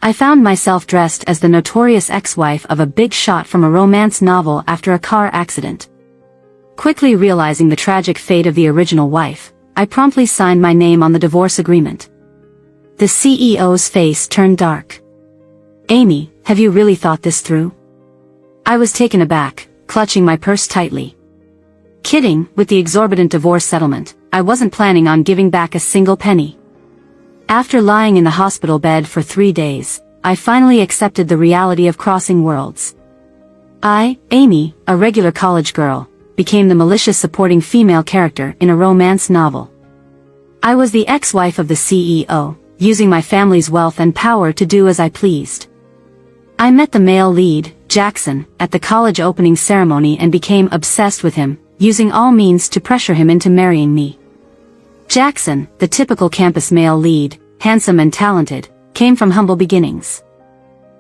I found myself dressed as the notorious ex-wife of a big shot from a romance novel after a car accident. Quickly realizing the tragic fate of the original wife, I promptly signed my name on the divorce agreement. The CEO's face turned dark. "Amy, have you really thought this through?" I was taken aback, clutching my purse tightly. Kidding, with the exorbitant divorce settlement, I wasn't planning on giving back a single penny. After lying in the hospital bed for 3 days, I finally accepted the reality of crossing worlds. I, Amy, a regular college girl, became the malicious supporting female character in a romance novel. I was the ex-wife of the CEO, using my family's wealth and power to do as I pleased. I met the male lead, Jackson, at the college opening ceremony and became obsessed with him, using all means to pressure him into marrying me. Jackson, the typical campus male lead, handsome and talented, came from humble beginnings.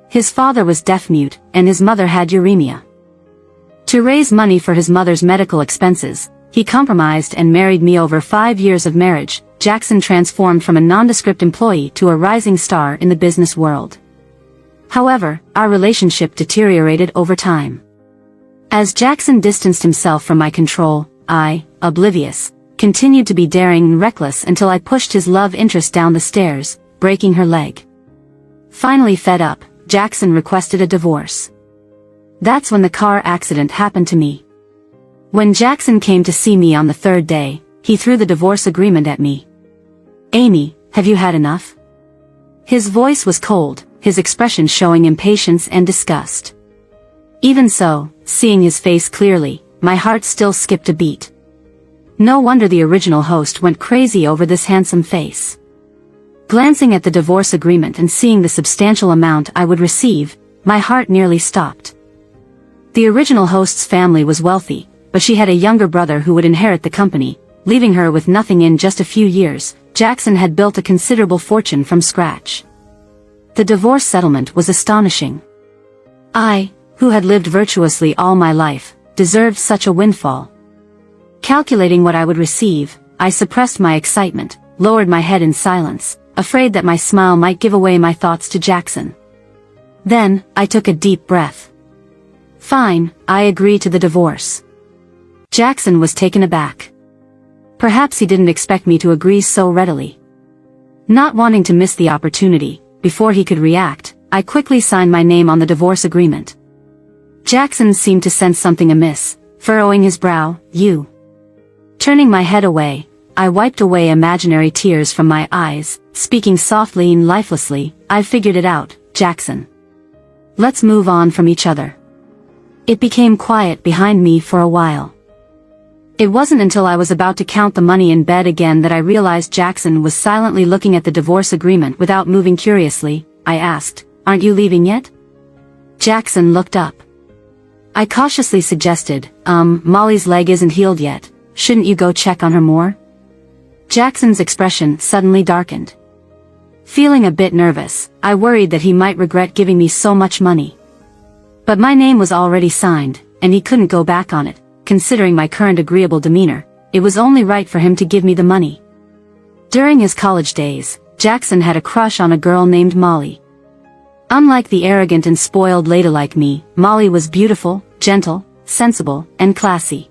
His father was deaf-mute, and his mother had uremia. To raise money for his mother's medical expenses, he compromised and married me. Over 5 years of marriage, Jackson transformed from a nondescript employee to a rising star in the business world. However, our relationship deteriorated over time. As Jackson distanced himself from my control, I, oblivious, continued to be daring and reckless until I pushed his love interest down the stairs, breaking her leg. Finally fed up, Jackson requested a divorce. That's when the car accident happened to me. When Jackson came to see me on the 3rd day, he threw the divorce agreement at me. "Amy, have you had enough?" His voice was cold, his expression showing impatience and disgust. Even so, seeing his face clearly, my heart still skipped a beat. No wonder the original host went crazy over this handsome face. Glancing at the divorce agreement and seeing the substantial amount I would receive, my heart nearly stopped. The original host's family was wealthy, but she had a younger brother who would inherit the company, leaving her with nothing. In just a few years, Jackson had built a considerable fortune from scratch. The divorce settlement was astonishing. I, who had lived virtuously all my life, deserved such a windfall. Calculating what I would receive, I suppressed my excitement, lowered my head in silence, afraid that my smile might give away my thoughts to Jackson. Then, I took a deep breath. Fine, I agreed to the divorce. Jackson was taken aback. Perhaps he didn't expect me to agree so readily. Not wanting to miss the opportunity, before he could react, I quickly signed my name on the divorce agreement. Jackson seemed to sense something amiss, furrowing his brow. "You." Turning my head away, I wiped away imaginary tears from my eyes, speaking softly and lifelessly. "I figured it out, Jackson. Let's move on from each other." It became quiet behind me for a while. It wasn't until I was about to count the money in bed again that I realized Jackson was silently looking at the divorce agreement without moving. Curiously, I asked, "Aren't you leaving yet?" Jackson looked up. I cautiously suggested, Molly's leg isn't healed yet. Shouldn't you go check on her more?" Jackson's expression suddenly darkened. Feeling a bit nervous, I worried that he might regret giving me so much money. But my name was already signed, and he couldn't go back on it. Considering my current agreeable demeanor, it was only right for him to give me the money. During his college days, Jackson had a crush on a girl named Molly. Unlike the arrogant and spoiled lady like me, Molly was beautiful, gentle, sensible, and classy.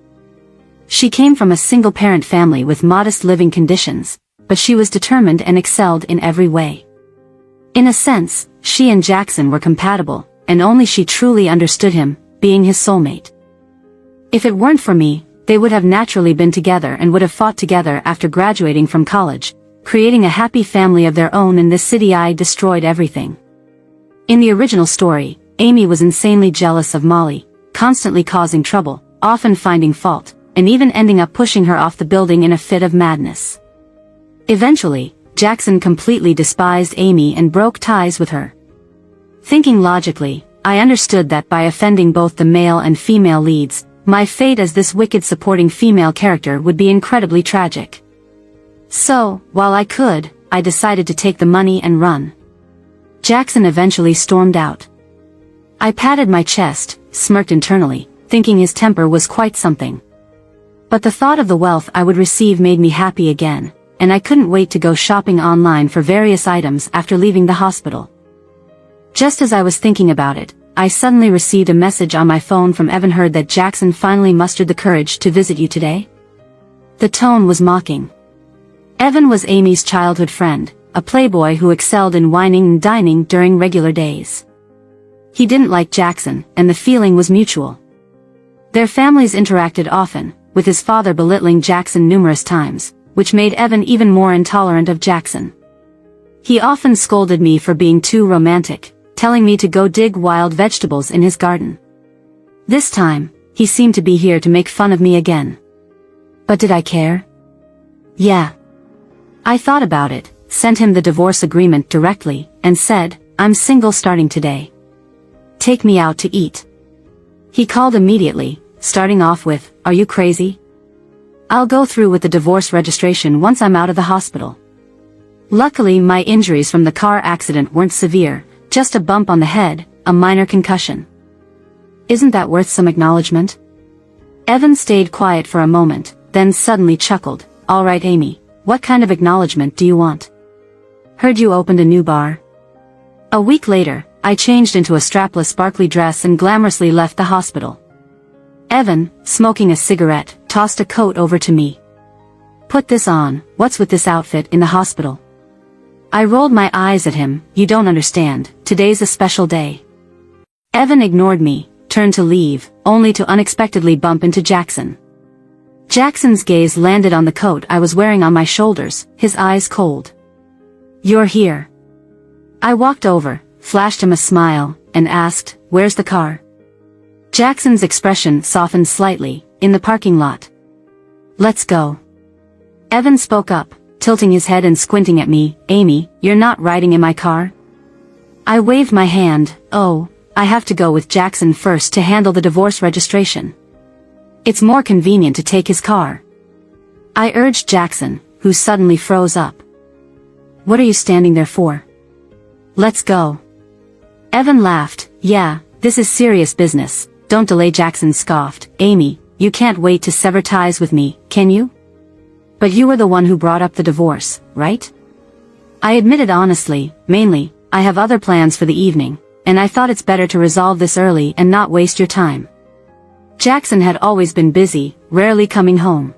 She came from a single-parent family with modest living conditions, but she was determined and excelled in every way. In a sense, she and Jackson were compatible, and only she truly understood him, being his soulmate. If it weren't for me, they would have naturally been together and would have fought together after graduating from college, creating a happy family of their own in this city. I destroyed everything. In the original story, Amy was insanely jealous of Molly, constantly causing trouble, often finding fault, and even ending up pushing her off the building in a fit of madness. Eventually, Jackson completely despised Amy and broke ties with her. Thinking logically, I understood that by offending both the male and female leads, my fate as this wicked supporting female character would be incredibly tragic. So, while I could, I decided to take the money and run. Jackson eventually stormed out. I patted my chest, smirked internally, thinking his temper was quite something. But the thought of the wealth I would receive made me happy again, and I couldn't wait to go shopping online for various items after leaving the hospital. Just as I was thinking about it, I suddenly received a message on my phone from Evan. Heard that Jackson finally mustered the courage to visit you today? The tone was mocking. Evan was Amy's childhood friend, a playboy who excelled in whining and dining during regular days. He didn't like Jackson, and the feeling was mutual. Their families interacted often, with his father belittling Jackson numerous times, which made Evan even more intolerant of Jackson. He often scolded me for being too romantic, telling me to go dig wild vegetables in his garden. This time, he seemed to be here to make fun of me again. But did I care? Yeah. I thought about it, sent him the divorce agreement directly, and said, "I'm single starting today. Take me out to eat." He called immediately, starting off with, "Are you crazy? I'll go through with the divorce registration once I'm out of the hospital." Luckily, my injuries from the car accident weren't severe, just a bump on the head, a minor concussion. Isn't that worth some acknowledgement? Evan stayed quiet for a moment, then suddenly chuckled. "All right, Amy, what kind of acknowledgement do you want? Heard you opened a new bar." A week later, I changed into a strapless sparkly dress and glamorously left the hospital. Evan, smoking a cigarette, tossed a coat over to me. "Put this on, what's with this outfit in the hospital?" I rolled my eyes at him. "You don't understand, today's a special day." Evan ignored me, turned to leave, only to unexpectedly bump into Jackson. Jackson's gaze landed on the coat I was wearing on my shoulders, his eyes cold. "You're here." I walked over, flashed him a smile, and asked, "Where's the car?" Jackson's expression softened slightly. "In the parking lot." "Let's go." Evan spoke up, tilting his head and squinting at me. "Amy, you're not riding in my car?" I waved my hand. "Oh, I have to go with Jackson first to handle the divorce registration. It's more convenient to take his car." I urged Jackson, who suddenly froze up. "What are you standing there for? Let's go." Evan laughed. "Yeah, this is serious business, don't delay." Jackson scoffed. "Amy, you can't wait to sever ties with me, can you? But you were the one who brought up the divorce, right?" I admitted honestly, "Mainly, I have other plans for the evening, and I thought it's better to resolve this early and not waste your time." Jackson had always been busy, rarely coming home.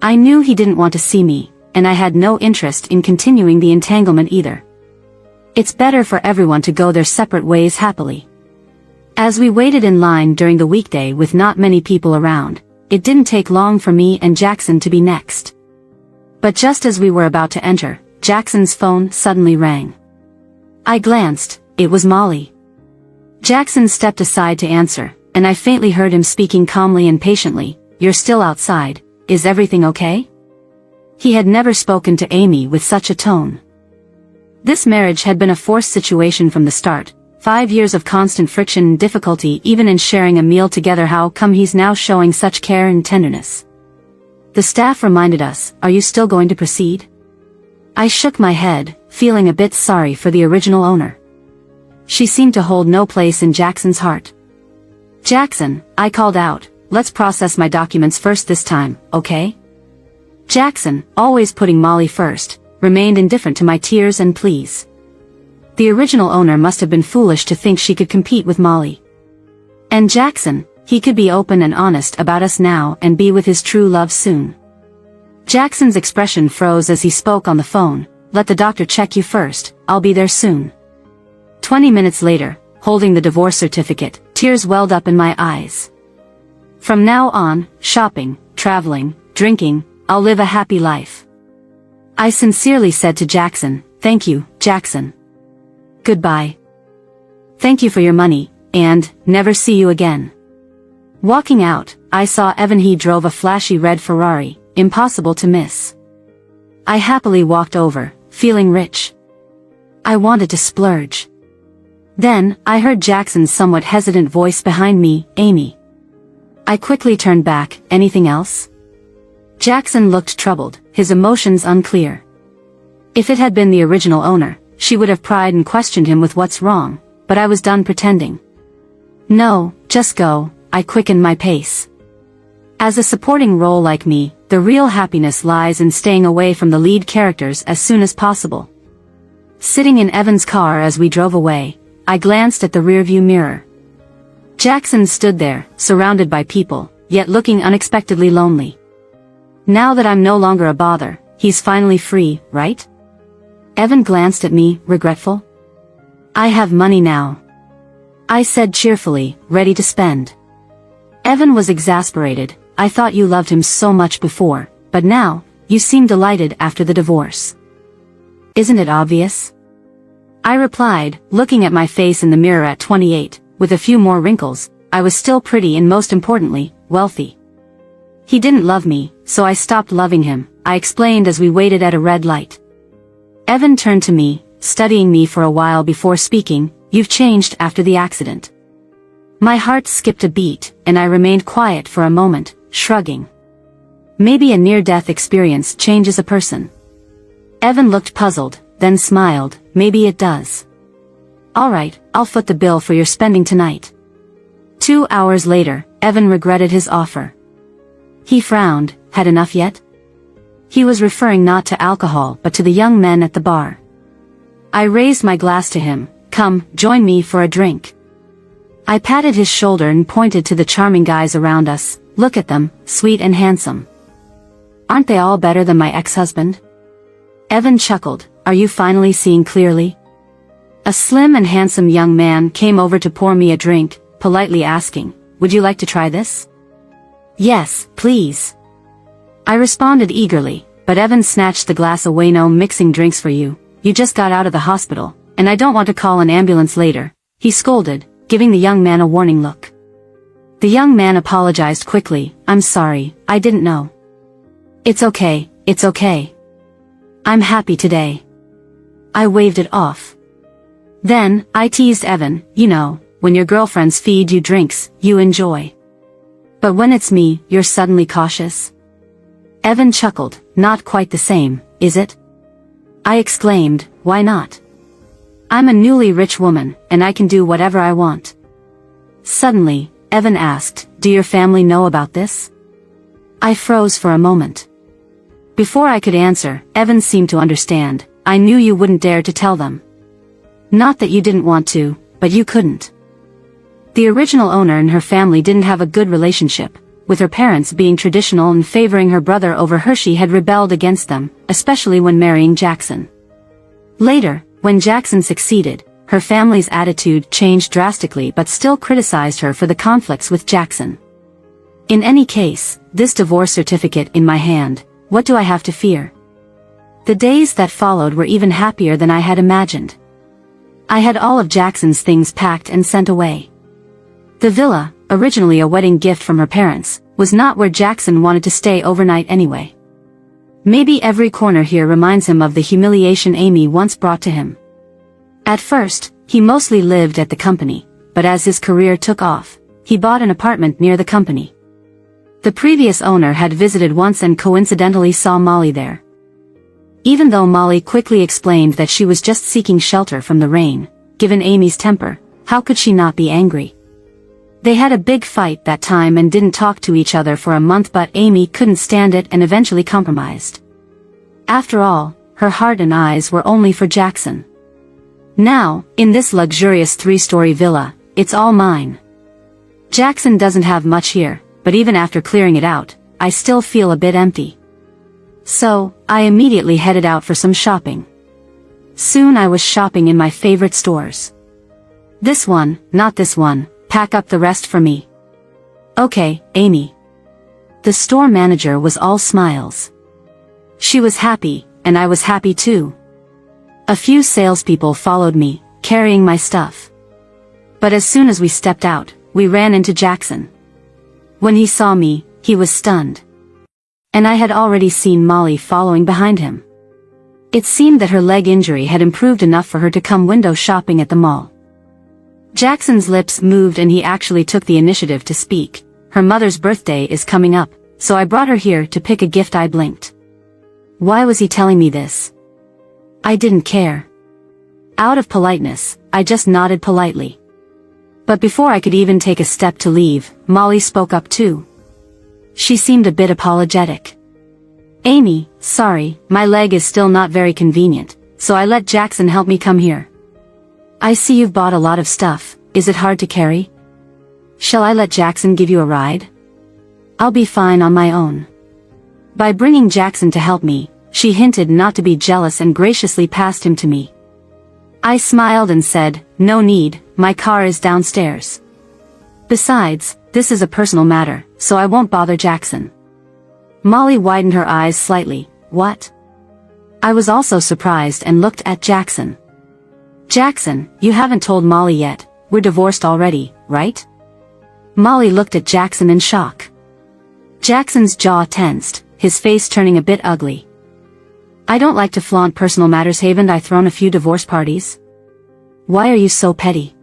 I knew he didn't want to see me, and I had no interest in continuing the entanglement either. It's better for everyone to go their separate ways happily. As we waited in line during the weekday with not many people around, it didn't take long for me and Jackson to be next. But just as we were about to enter, Jackson's phone suddenly rang. I glanced. It was Molly. Jackson stepped aside to answer, and I faintly heard him speaking calmly and patiently. "You're still outside, is everything okay?" He had never spoken to Amy with such a tone. This marriage had been a forced situation from the start, 5 years of constant friction and difficulty even in sharing a meal together. How come he's now showing such care and tenderness? The staff reminded us, "Are you still going to proceed?" I shook my head, feeling a bit sorry for the original owner. She seemed to hold no place in Jackson's heart. "Jackson," I called out, "let's process my documents first this time, okay?" Jackson, always putting Molly first, remained indifferent to my tears and pleas. The original owner must have been foolish to think she could compete with Molly. And Jackson, he could be open and honest about us now and be with his true love soon. Jackson's expression froze as he spoke on the phone. "Let the doctor check you first, I'll be there soon." 20 minutes later, holding the divorce certificate, tears welled up in my eyes. From now on, shopping, traveling, drinking, I'll live a happy life. I sincerely said to Jackson, "Thank you, Jackson. Goodbye. Thank you for your money, and never see you again." Walking out, I saw Evan. He drove a flashy red Ferrari, impossible to miss. I happily walked over, feeling rich. I wanted to splurge. Then, I heard Jackson's somewhat hesitant voice behind me, "Amy." I quickly turned back. "Anything else?" Jackson looked troubled, his emotions unclear. If it had been the original owner, she would have pried and questioned him with what's wrong, but I was done pretending. "No, just go," I quickened my pace. As a supporting role like me, the real happiness lies in staying away from the lead characters as soon as possible. Sitting in Evan's car as we drove away, I glanced at the rearview mirror. Jackson stood there, surrounded by people, yet looking unexpectedly lonely. Now that I'm no longer a bother, he's finally free, right? Evan glanced at me, regretful. I have money now, I said cheerfully, ready to spend. Evan was exasperated. I thought you loved him so much before, but now, you seem delighted after the divorce. Isn't it obvious? I replied, looking at my face in the mirror at 28, with a few more wrinkles. I was still pretty and most importantly, wealthy. He didn't love me, so I stopped loving him, I explained as we waited at a red light. Evan turned to me, studying me for a while before speaking. You've changed after the accident. My heart skipped a beat, and I remained quiet for a moment, shrugging. Maybe a near-death experience changes a person. Evan looked puzzled, then smiled. Maybe it does. Alright, I'll foot the bill for your spending tonight. 2 hours later, Evan regretted his offer. He frowned. Had enough yet? He was referring not to alcohol but to the young men at the bar. I raised my glass to him. Come, join me for a drink. I patted his shoulder and pointed to the charming guys around us. Look at them, sweet and handsome. Aren't they all better than my ex-husband? Evan chuckled. Are you finally seeing clearly? A slim and handsome young man came over to pour me a drink, politely asking, would you like to try this? Yes, please. I responded eagerly, but Evan snatched the glass away. No mixing drinks for you. You just got out of the hospital, and I don't want to call an ambulance later, he scolded, giving the young man a warning look. The young man apologized quickly. I'm sorry, I didn't know. It's okay, it's okay. I'm happy today. I waved it off. Then, I teased Evan, you know, when your girlfriends feed you drinks, you enjoy. But when it's me, you're suddenly cautious. Evan chuckled. Not quite the same, is it? I exclaimed, why not? I'm a newly rich woman, and I can do whatever I want. Suddenly, Evan asked, do your family know about this? I froze for a moment. Before I could answer, Evan seemed to understand. I knew you wouldn't dare to tell them. Not that you didn't want to, but you couldn't. The original owner and her family didn't have a good relationship, with her parents being traditional and favoring her brother over her. She had rebelled against them, especially when marrying Jackson. Later, when Jackson succeeded, her family's attitude changed drastically but still criticized her for the conflicts with Jackson. In any case, this divorce certificate in my hand, what do I have to fear? The days that followed were even happier than I had imagined. I had all of Jackson's things packed and sent away. The villa, originally a wedding gift from her parents, was not where Jackson wanted to stay overnight anyway. Maybe every corner here reminds him of the humiliation Amy once brought to him. At first, he mostly lived at the company, but as his career took off, he bought an apartment near the company. The previous owner had visited once and coincidentally saw Molly there. Even though Molly quickly explained that she was just seeking shelter from the rain, given Amy's temper, how could she not be angry? They had a big fight that time and didn't talk to each other for a month, but Amy couldn't stand it and eventually compromised. After all, her heart and eyes were only for Jackson. Now, in this luxurious 3-story villa, it's all mine. Jackson doesn't have much here, but even after clearing it out, I still feel a bit empty. So, I immediately headed out for some shopping. Soon I was shopping in my favorite stores. This one, not this one. Pack up the rest for me. Okay, Amy. The store manager was all smiles. She was happy, and I was happy too. A few salespeople followed me, carrying my stuff. But as soon as we stepped out, we ran into Jackson. When he saw me, he was stunned. And I had already seen Molly following behind him. It seemed that her leg injury had improved enough for her to come window shopping at the mall. Jackson's lips moved and he actually took the initiative to speak. Her mother's birthday is coming up, so I brought her here to pick a gift. I blinked. Why was he telling me this? I didn't care. Out of politeness, I just nodded politely. But before I could even take a step to leave, Molly spoke up too. She seemed a bit apologetic. Amy, sorry, my leg is still not very convenient, so I let Jackson help me come here. I see you've bought a lot of stuff. Is it hard to carry? Shall I let Jackson give you a ride? I'll be fine on my own. By bringing Jackson to help me, she hinted not to be jealous and graciously passed him to me. I smiled and said, "No need, my car is downstairs. Besides, this is a personal matter, so I won't bother Jackson." Molly widened her eyes slightly. What? I was also surprised and looked at Jackson. Jackson, you haven't told Molly yet, we're divorced already, right? Molly looked at Jackson in shock. Jackson's jaw tensed, his face turning a bit ugly. I don't like to flaunt personal matters, haven't I thrown a few divorce parties? Why are you so petty?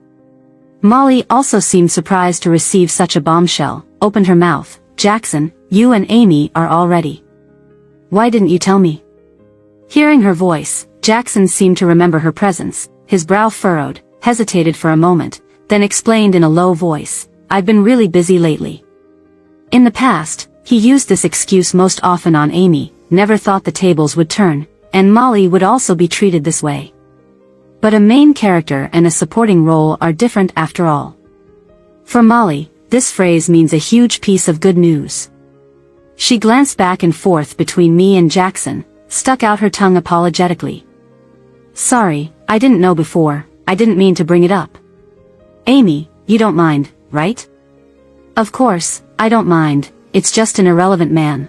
Molly also seemed surprised to receive such a bombshell, opened her mouth. Jackson, you and Amy are all ready. Why didn't you tell me? Hearing her voice, Jackson seemed to remember her presence. His brow furrowed, hesitated for a moment, then explained in a low voice, I've been really busy lately. In the past, he used this excuse most often on Amy, never thought the tables would turn, and Molly would also be treated this way. But a main character and a supporting role are different after all. For Molly, this phrase means a huge piece of good news. She glanced back and forth between me and Jackson, stuck out her tongue apologetically. Sorry, I didn't know before, I didn't mean to bring it up. Amy, you don't mind, right? Of course, I don't mind, it's just an irrelevant man.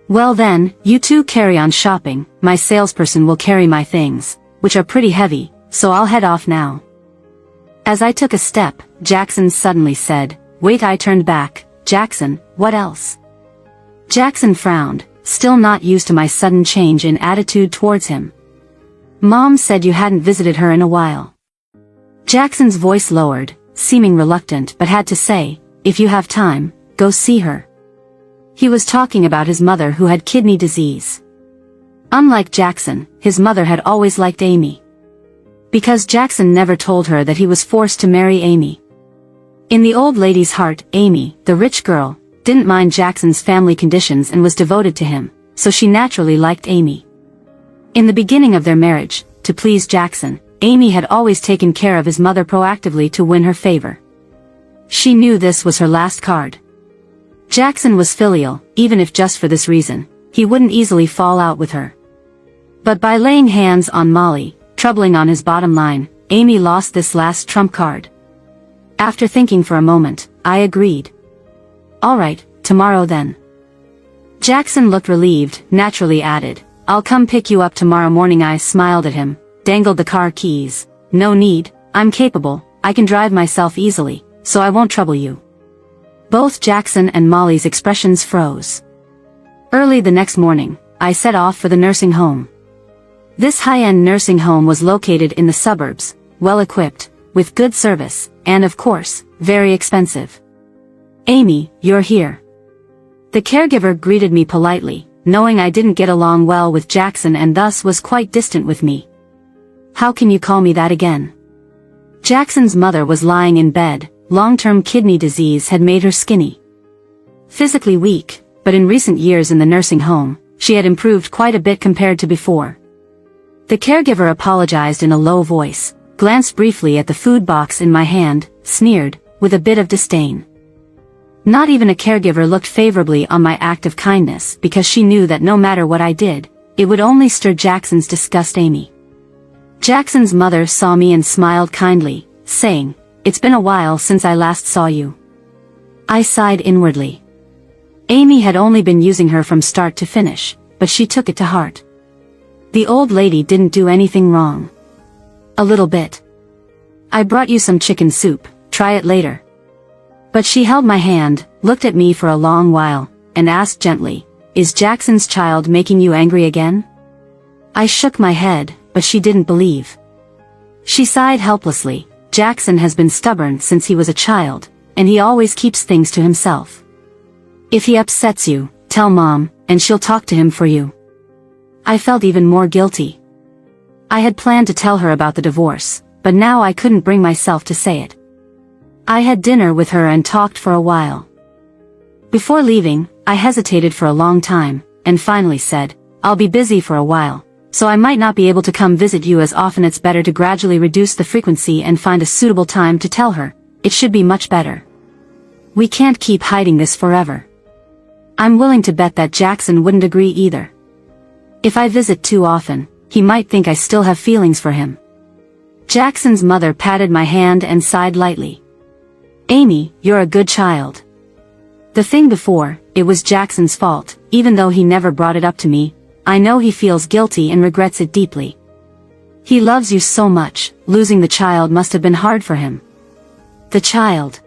Well then, you two carry on shopping, my salesperson will carry my things, which are pretty heavy, so I'll head off now. As I took a step, Jackson suddenly said, Wait, I turned back. Jackson, what else? Jackson frowned, still not used to my sudden change in attitude towards him. Mom said you hadn't visited her in a while. Jackson's voice lowered, seeming reluctant, but had to say, if you have time, go see her. He was talking about his mother who had kidney disease. Unlike Jackson, his mother had always liked Amy. Because Jackson never told her that he was forced to marry Amy. In the old lady's heart, Amy, the rich girl, didn't mind Jackson's family conditions and was devoted to him, so she naturally liked Amy. In the beginning of their marriage, to please Jackson, Amy had always taken care of his mother proactively to win her favor. She knew this was her last card. Jackson was filial, even if just for this reason, he wouldn't easily fall out with her. But by laying hands on Molly, troubling on his bottom line, Amy lost this last trump card. After thinking for a moment, I agreed. All right, tomorrow then. Jackson looked relieved, naturally added, I'll come pick you up tomorrow morning. I smiled at him, dangled the car keys. No need, I'm capable, I can drive myself easily, so I won't trouble you. Both Jackson and Molly's expressions froze. Early the next morning, I set off for the nursing home. This high-end nursing home was located in the suburbs, well-equipped, with good service, and of course, very expensive. Amy, you're here. The caregiver greeted me politely, knowing I didn't get along well with Jackson and thus was quite distant with me. How can you call me that again? Jackson's mother was lying in bed. Long-term kidney disease had made her skinny. Physically weak, but in recent years in the nursing home, she had improved quite a bit compared to before. The caregiver apologized in a low voice, glanced briefly at the food box in my hand, sneered, with a bit of disdain. Not even a caregiver looked favorably on my act of kindness because she knew that no matter what I did, it would only stir Jackson's disgust. Amy. Jackson's mother saw me and smiled kindly, saying, It's been a while since I last saw you. I sighed inwardly. Amy had only been using her from start to finish, but she took it to heart. The old lady didn't do anything wrong. A little bit. I brought you some chicken soup, try it later. But she held my hand, looked at me for a long while, and asked gently, Is Jackson's child making you angry again? I shook my head, but she didn't believe. She sighed helplessly. Jackson has been stubborn since he was a child, and he always keeps things to himself. If he upsets you, tell Mom, and she'll talk to him for you. I felt even more guilty. I had planned to tell her about the divorce, but now I couldn't bring myself to say it. I had dinner with her and talked for a while. Before leaving, I hesitated for a long time, and finally said, I'll be busy for a while, so I might not be able to come visit you as often. It's better to gradually reduce the frequency and find a suitable time to tell her. It should be much better. We can't keep hiding this forever. I'm willing to bet that Jackson wouldn't agree either. If I visit too often, he might think I still have feelings for him. Jackson's mother patted my hand and sighed lightly. Amy, you're a good child. The thing before, it was Jackson's fault. Even though he never brought it up to me, I know he feels guilty and regrets it deeply. He loves you so much, losing the child must have been hard for him. The child.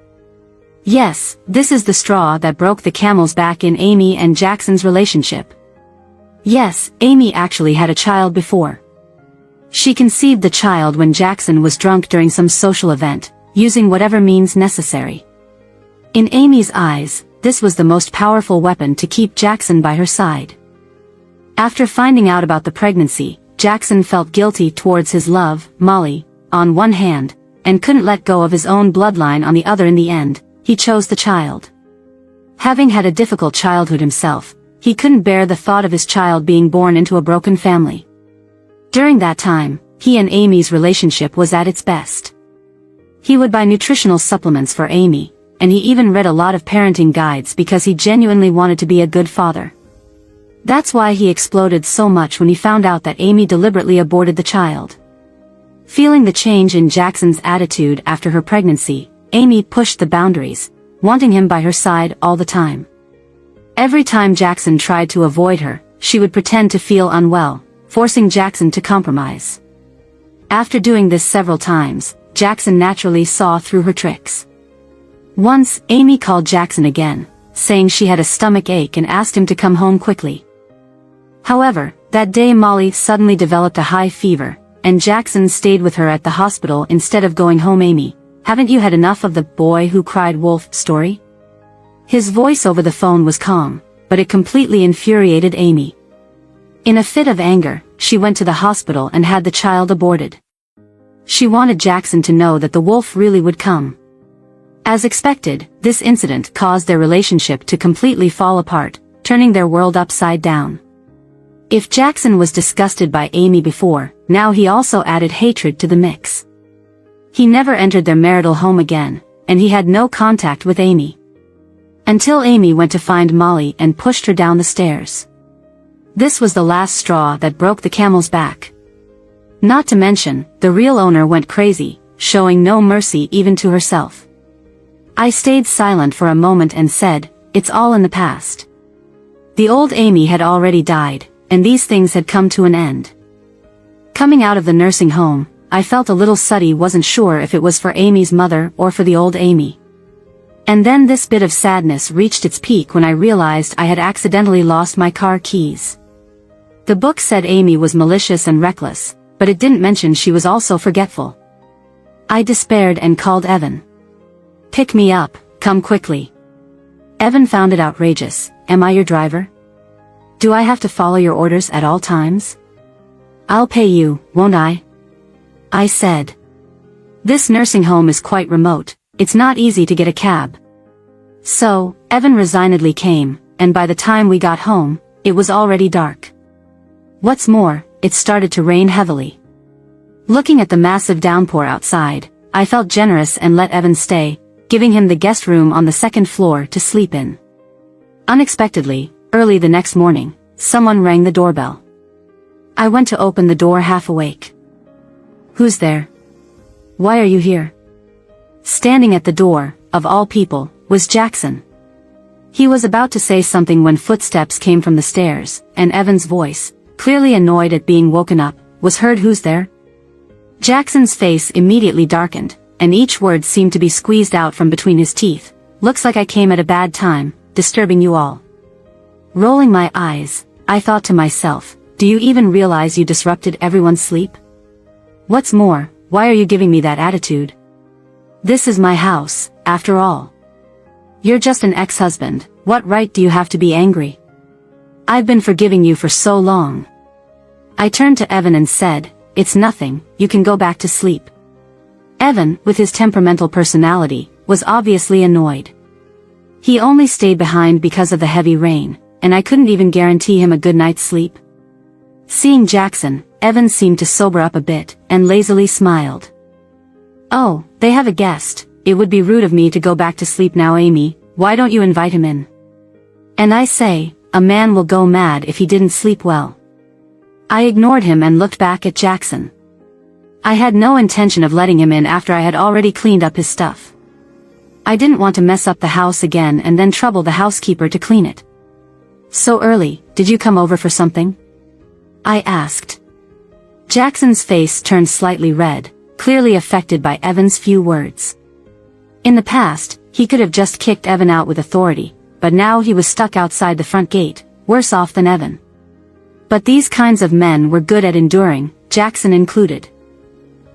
Yes, this is the straw that broke the camel's back in Amy and Jackson's relationship. Yes, Amy actually had a child before. She conceived the child when Jackson was drunk during some social event, using whatever means necessary. In Amy's eyes, this was the most powerful weapon to keep Jackson by her side. After finding out about the pregnancy, Jackson felt guilty towards his love, Molly, on one hand, and couldn't let go of his own bloodline on the other. In the end, he chose the child. Having had a difficult childhood himself, he couldn't bear the thought of his child being born into a broken family. During that time, he and Amy's relationship was at its best. He would buy nutritional supplements for Amy, and he even read a lot of parenting guides because he genuinely wanted to be a good father. That's why he exploded so much when he found out that Amy deliberately aborted the child. Feeling the change in Jackson's attitude after her pregnancy, Amy pushed the boundaries, wanting him by her side all the time. Every time Jackson tried to avoid her, she would pretend to feel unwell, forcing Jackson to compromise. After doing this several times, Jackson naturally saw through her tricks. Once, Amy called Jackson again, saying she had a stomach ache and asked him to come home quickly. However, that day Molly suddenly developed a high fever, and Jackson stayed with her at the hospital instead of going home. Amy, haven't you had enough of the boy who cried wolf story? His voice over the phone was calm, but it completely infuriated Amy. In a fit of anger, she went to the hospital and had the child aborted. She wanted Jackson to know that the wolf really would come. As expected, this incident caused their relationship to completely fall apart, turning their world upside down. If Jackson was disgusted by Amy before, now he also added hatred to the mix. He never entered their marital home again, and he had no contact with Amy. Until Amy went to find Molly and pushed her down the stairs. This was the last straw that broke the camel's back. Not to mention, the real owner went crazy, showing no mercy even to herself. I stayed silent for a moment and said, "It's all in the past." The old Amy had already died, and these things had come to an end. Coming out of the nursing home, I felt a little suddy, wasn't sure if it was for Amy's mother or for the old Amy. And then this bit of sadness reached its peak when I realized I had accidentally lost my car keys. The book said Amy was malicious and reckless, but it didn't mention she was also forgetful. I despaired and called Evan. "Pick me up, come quickly." Evan found it outrageous. "Am I your driver? Do I have to follow your orders at all times? I'll pay you, won't I?" I said. "This nursing home is quite remote, it's not easy to get a cab." So, Evan resignedly came, and by the time we got home, it was already dark. What's more, it started to rain heavily. Looking at the massive downpour outside, I felt generous and let Evan stay, giving him the guest room on the second floor to sleep in. Unexpectedly, early the next morning, someone rang the doorbell. I went to open the door half awake. "Who's there? Why are you here?" Standing at the door, of all people, was Jackson. He was about to say something when footsteps came from the stairs, and Evan's voice, clearly annoyed at being woken up, was heard. "Who's there?" Jackson's face immediately darkened, and each word seemed to be squeezed out from between his teeth. "Looks like I came at a bad time, disturbing you all." Rolling my eyes, I thought to myself, "Do you even realize you disrupted everyone's sleep? What's more, why are you giving me that attitude? This is my house, after all. You're just an ex-husband, what right do you have to be angry? I've been forgiving you for so long." I turned to Evan and said, "It's nothing, you can go back to sleep." Evan, with his temperamental personality, was obviously annoyed. He only stayed behind because of the heavy rain, and I couldn't even guarantee him a good night's sleep. Seeing Jackson, Evan seemed to sober up a bit, and lazily smiled. "Oh, they have a guest. It would be rude of me to go back to sleep now, Amy. Why don't you invite him in?" And I say, a man will go mad if he didn't sleep well. I ignored him and looked back at Jackson. I had no intention of letting him in after I had already cleaned up his stuff. I didn't want to mess up the house again and then trouble the housekeeper to clean it. "So early, did you come over for something?" I asked. Jackson's face turned slightly red, clearly affected by Evan's few words. In the past, he could have just kicked Evan out with authority, but now he was stuck outside the front gate, worse off than Evan. But these kinds of men were good at enduring, Jackson included.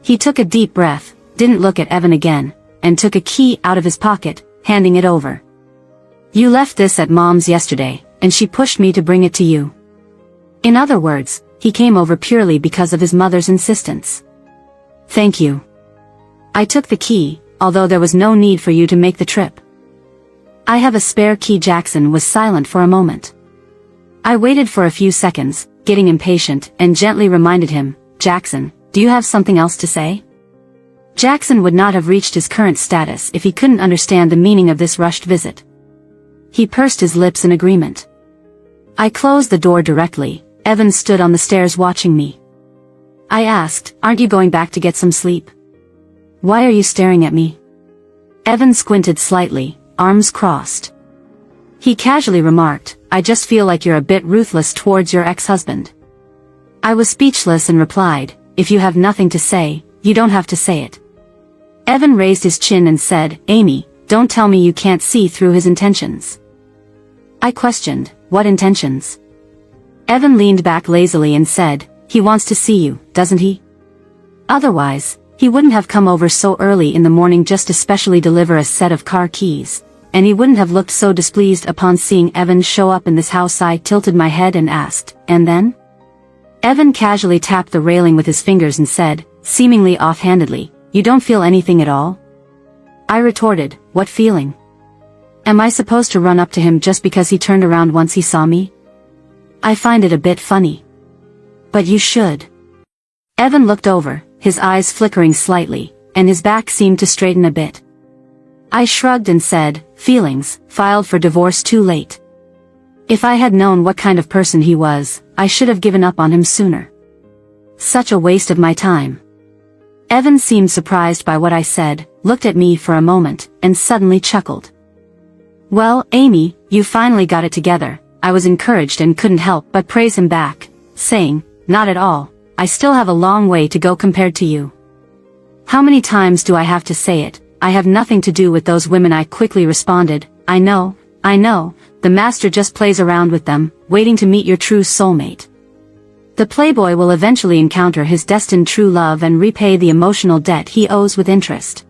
He took a deep breath, didn't look at Evan again, and took a key out of his pocket, handing it over. "You left this at Mom's yesterday, and she pushed me to bring it to you." In other words, he came over purely because of his mother's insistence. "Thank you. I took the key, although there was no need for you to make the trip." "I have a spare key." Jackson was silent for a moment. I waited for a few seconds, getting impatient, and gently reminded him, "Jackson, do you have something else to say?" Jackson would not have reached his current status if he couldn't understand the meaning of this rushed visit. He pursed his lips in agreement. I closed the door directly. Evan stood on the stairs watching me. I asked, "Aren't you going back to get some sleep?" "Why are you staring at me?" Evan squinted slightly, arms crossed. He casually remarked, "I just feel like you're a bit ruthless towards your ex-husband." I was speechless and replied, "If you have nothing to say, you don't have to say it." Evan raised his chin and said, "Amy, don't tell me you can't see through his intentions." I questioned, "What intentions?" Evan leaned back lazily and said, "He wants to see you, doesn't he? Otherwise, he wouldn't have come over so early in the morning just to specially deliver a set of car keys, and he wouldn't have looked so displeased upon seeing Evan show up in this house." I tilted my head and asked, "And then?" Evan casually tapped the railing with his fingers and said, seemingly offhandedly, "You don't feel anything at all?" I retorted, "What feeling? Am I supposed to run up to him just because he turned around once he saw me? I find it a bit funny." "But you should." Evan looked over, his eyes flickering slightly, and his back seemed to straighten a bit. I shrugged and said, "Feelings, filed for divorce too late. If I had known what kind of person he was, I should have given up on him sooner. Such a waste of my time." Evan seemed surprised by what I said, looked at me for a moment, and suddenly chuckled. "Well, Amy, you finally got it together." I was encouraged and couldn't help but praise him back, saying, "Not at all, I still have a long way to go compared to you." "How many times do I have to say it? I have nothing to do with those women." I quickly responded, I know, the master just plays around with them, waiting to meet your true soulmate. The playboy will eventually encounter his destined true love and repay the emotional debt he owes with interest."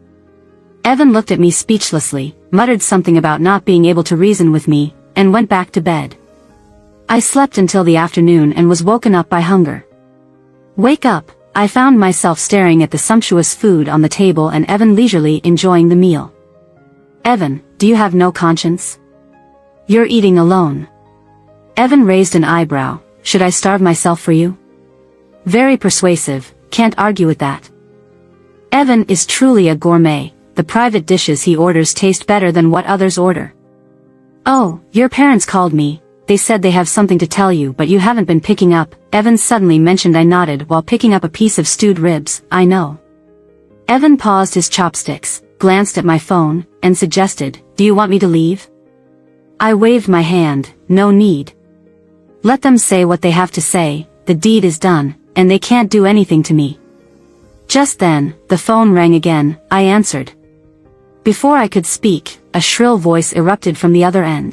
Evan looked at me speechlessly, muttered something about not being able to reason with me, and went back to bed. I slept until the afternoon and was woken up by hunger. Wake up, I found myself staring at the sumptuous food on the table and Evan leisurely enjoying the meal. "Evan, do you have no conscience? You're eating alone." Evan raised an eyebrow. "Should I starve myself for you?" Very persuasive, can't argue with that. Evan is truly a gourmet. The private dishes he orders taste better than what others order. "Oh, your parents called me. They said they have something to tell you but you haven't been picking up," Evan suddenly mentioned. I nodded while picking up a piece of stewed ribs. "I know." Evan paused his chopsticks, glanced at my phone, and suggested, "Do you want me to leave?" I waved my hand, "No need. Let them say what they have to say, the deed is done, and they can't do anything to me." Just then, the phone rang again. I answered. Before I could speak, a shrill voice erupted from the other end.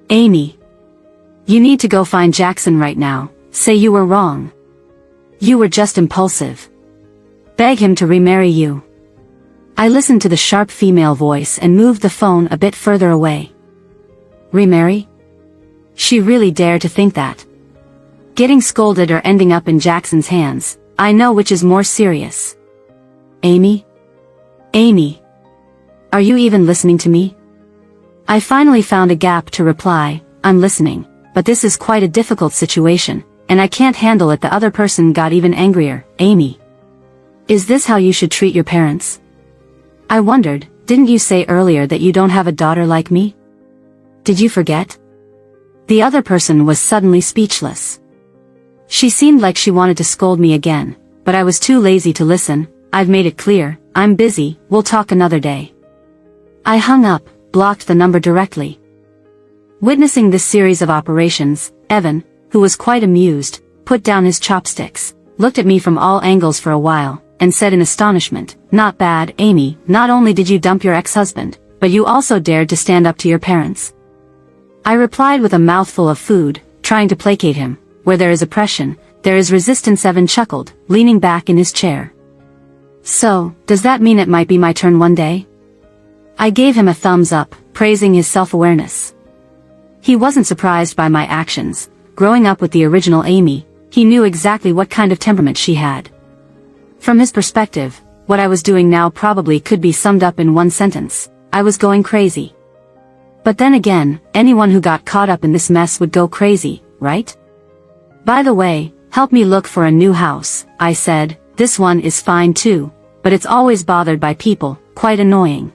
"Amy. You need to go find Jackson right now, say you were wrong. You were just impulsive. Beg him to remarry you." I listened to the sharp female voice and moved the phone a bit further away. Remarry? She really dared to think that. Getting scolded or ending up in Jackson's hands, I know which is more serious. "Amy? Amy. Are you even listening to me?" I finally found a gap to reply, "I'm listening, but this is quite a difficult situation. and I can't handle it." The other person got even angrier. "Amy. Is this how you should treat your parents?" I wondered, "Didn't you say earlier that you don't have a daughter like me? Did you forget?" The other person was suddenly speechless. She seemed like she wanted to scold me again, but I was too lazy to listen. "I've made it clear, I'm busy, we'll talk another day." I hung up, blocked the number directly. Witnessing this series of operations, Evan, who was quite amused, put down his chopsticks, looked at me from all angles for a while, and said in astonishment, "Not bad, Amy, not only did you dump your ex-husband, but you also dared to stand up to your parents." I replied with a mouthful of food, trying to placate him. "Where there is oppression, there is resistance." Evan chuckled, leaning back in his chair. "So, does that mean it might be my turn one day?" I gave him a thumbs up, praising his self-awareness. He wasn't surprised by my actions. Growing up with the original Amy, he knew exactly what kind of temperament she had. From his perspective, what I was doing now probably could be summed up in one sentence: I was going crazy. But then again, anyone who got caught up in this mess would go crazy, right? "By the way, help me look for a new house," I said. "This one is fine too, but it's always bothered by people, quite annoying.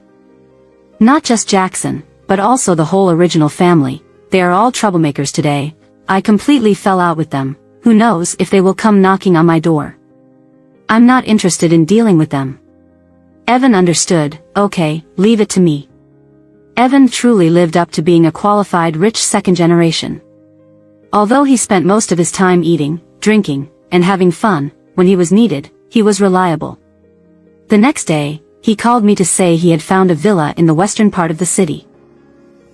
Not just Jackson, but also the whole original family. They are all troublemakers today. I completely fell out with them. Who knows if they will come knocking on my door. I'm not interested in dealing with them." Evan understood. "Okay, leave it to me." Evan truly lived up to being a qualified rich second generation. Although he spent most of his time eating, drinking, and having fun, when he was needed, he was reliable. The next day, he called me to say he had found a villa in the western part of the city.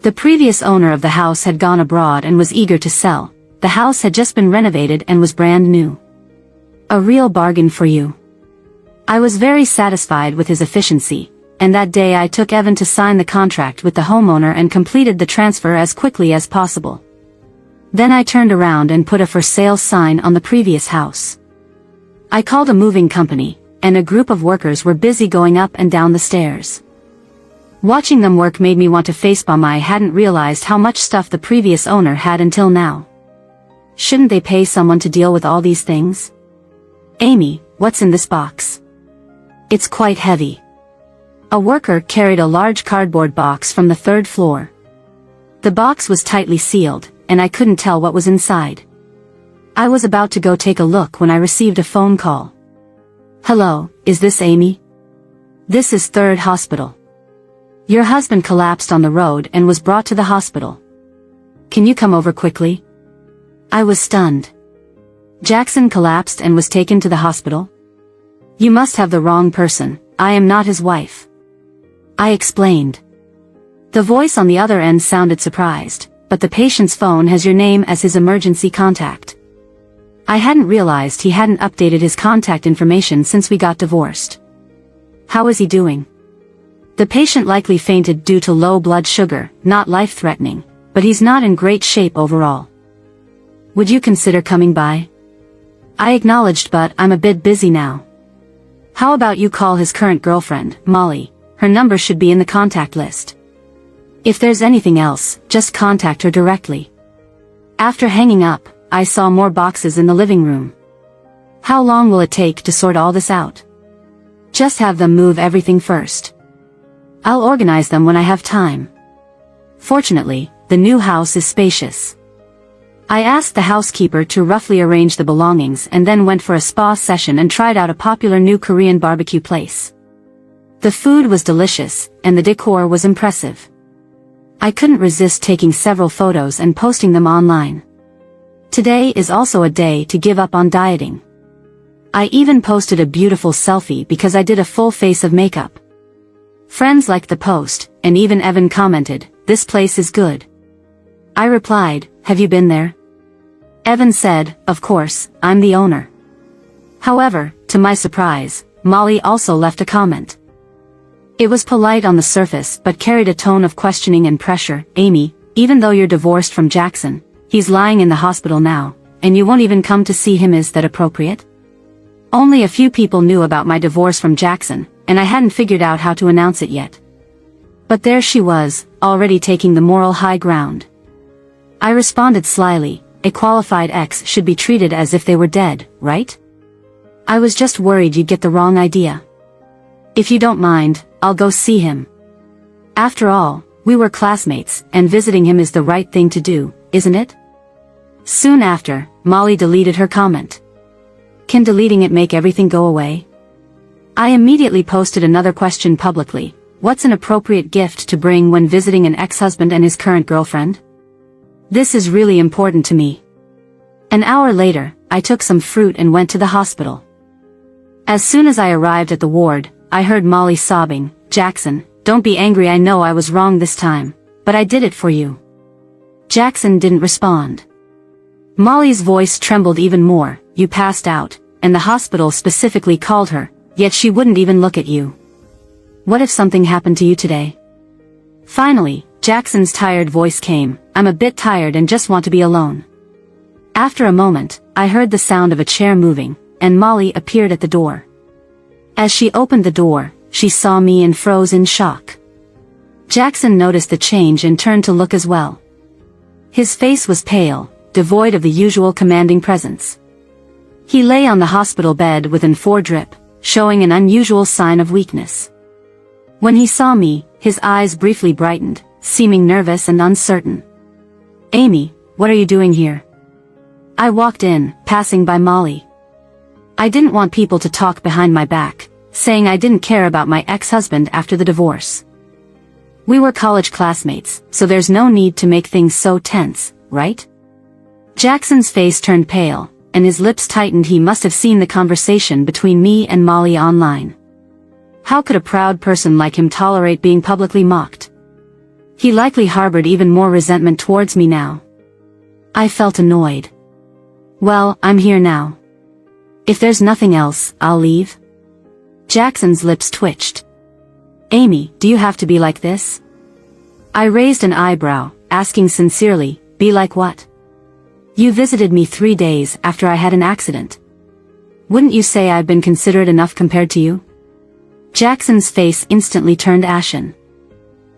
The previous owner of the house had gone abroad and was eager to sell. The house had just been renovated and was brand new. "A real bargain for you." I was very satisfied with his efficiency, and that day I took Evan to sign the contract with the homeowner and completed the transfer as quickly as possible. Then I turned around and put a for sale sign on the previous house. I called a moving company, and a group of workers were busy going up and down the stairs. Watching them work made me want to facepalm. I hadn't realized how much stuff the previous owner had until now. Shouldn't they pay someone to deal with all these things? "Amy, what's in this box?" "It's quite heavy." A worker carried a large cardboard box from the third floor. The box was tightly sealed, and I couldn't tell what was inside. I was about to go take a look when I received a phone call. "Hello, is this Amy? This is Third Hospital. Your husband collapsed on the road and was brought to the hospital. Can you come over quickly?" I was stunned. Jackson collapsed and was taken to the hospital? "You must have the wrong person. I am not his wife." I explained. The voice on the other end sounded surprised, but the patient's phone has your name as his emergency contact. I hadn't realized he hadn't updated his contact information since we got divorced. "How is he doing?" "The patient likely fainted due to low blood sugar, not life-threatening, but he's not in great shape overall. Would you consider coming by?" I acknowledged, but I'm a bit busy now. "How about you call his current girlfriend, Molly? Her number should be in the contact list. If there's anything else, just contact her directly." After hanging up, I saw more boxes in the living room. "How long will it take to sort all this out?" "Just have them move everything first. I'll organize them when I have time." Fortunately, the new house is spacious. I asked the housekeeper to roughly arrange the belongings and then went for a spa session and tried out a popular new Korean barbecue place. The food was delicious, and the decor was impressive. I couldn't resist taking several photos and posting them online. Today is also a day to give up on dieting. I even posted a beautiful selfie because I did a full face of makeup. Friends liked the post, and even Evan commented, "This place is good." I replied, "Have you been there?" Evan said, "Of course, I'm the owner." However, to my surprise, Molly also left a comment. It was polite on the surface but carried a tone of questioning and pressure. "Amy, even though you're divorced from Jackson, he's lying in the hospital now, and you won't even come to see him. Is that appropriate?" Only a few people knew about my divorce from Jackson, and I hadn't figured out how to announce it yet. But there she was, already taking the moral high ground. I responded slyly, a qualified ex should be treated as if they were dead, right? I was just worried you'd get the wrong idea. If you don't mind, I'll go see him. After all, we were classmates, and visiting him is the right thing to do, isn't it? Soon after, Molly deleted her comment. Can deleting it make everything go away? I immediately posted another question publicly. What's an appropriate gift to bring when visiting an ex-husband and his current girlfriend? This is really important to me. An hour later, I took some fruit and went to the hospital. As soon as I arrived at the ward, I heard Molly sobbing, "Jackson, don't be angry, I know I was wrong this time, but I did it for you." Jackson didn't respond. Molly's voice trembled even more. "You passed out, and the hospital specifically called her, yet she wouldn't even look at you. What if something happened to you today?" Finally, Jackson's tired voice came, "I'm a bit tired and just want to be alone." After a moment, I heard the sound of a chair moving, and Molly appeared at the door. As she opened the door, she saw me and froze in shock. Jackson noticed the change and turned to look as well. His face was pale, devoid of the usual commanding presence. He lay on the hospital bed with an IV drip, showing an unusual sign of weakness. When he saw me, his eyes briefly brightened, seeming nervous and uncertain. "Amy, what are you doing here?" I walked in, passing by Molly. I didn't want people to talk behind my back, saying I didn't care about my ex-husband after the divorce. We were college classmates, so there's no need to make things so tense, right? Jackson's face turned pale, and his lips tightened. He must have seen the conversation between me and Molly online. How could a proud person like him tolerate being publicly mocked? He likely harbored even more resentment towards me now. I felt annoyed. "Well, I'm here now. If there's nothing else, I'll leave." Jackson's lips twitched. "Amy, do you have to be like this?" I raised an eyebrow, asking sincerely, "Be like what?" "You visited me 3 days after I had an accident. Wouldn't you say I've been considerate enough compared to you?" Jackson's face instantly turned ashen.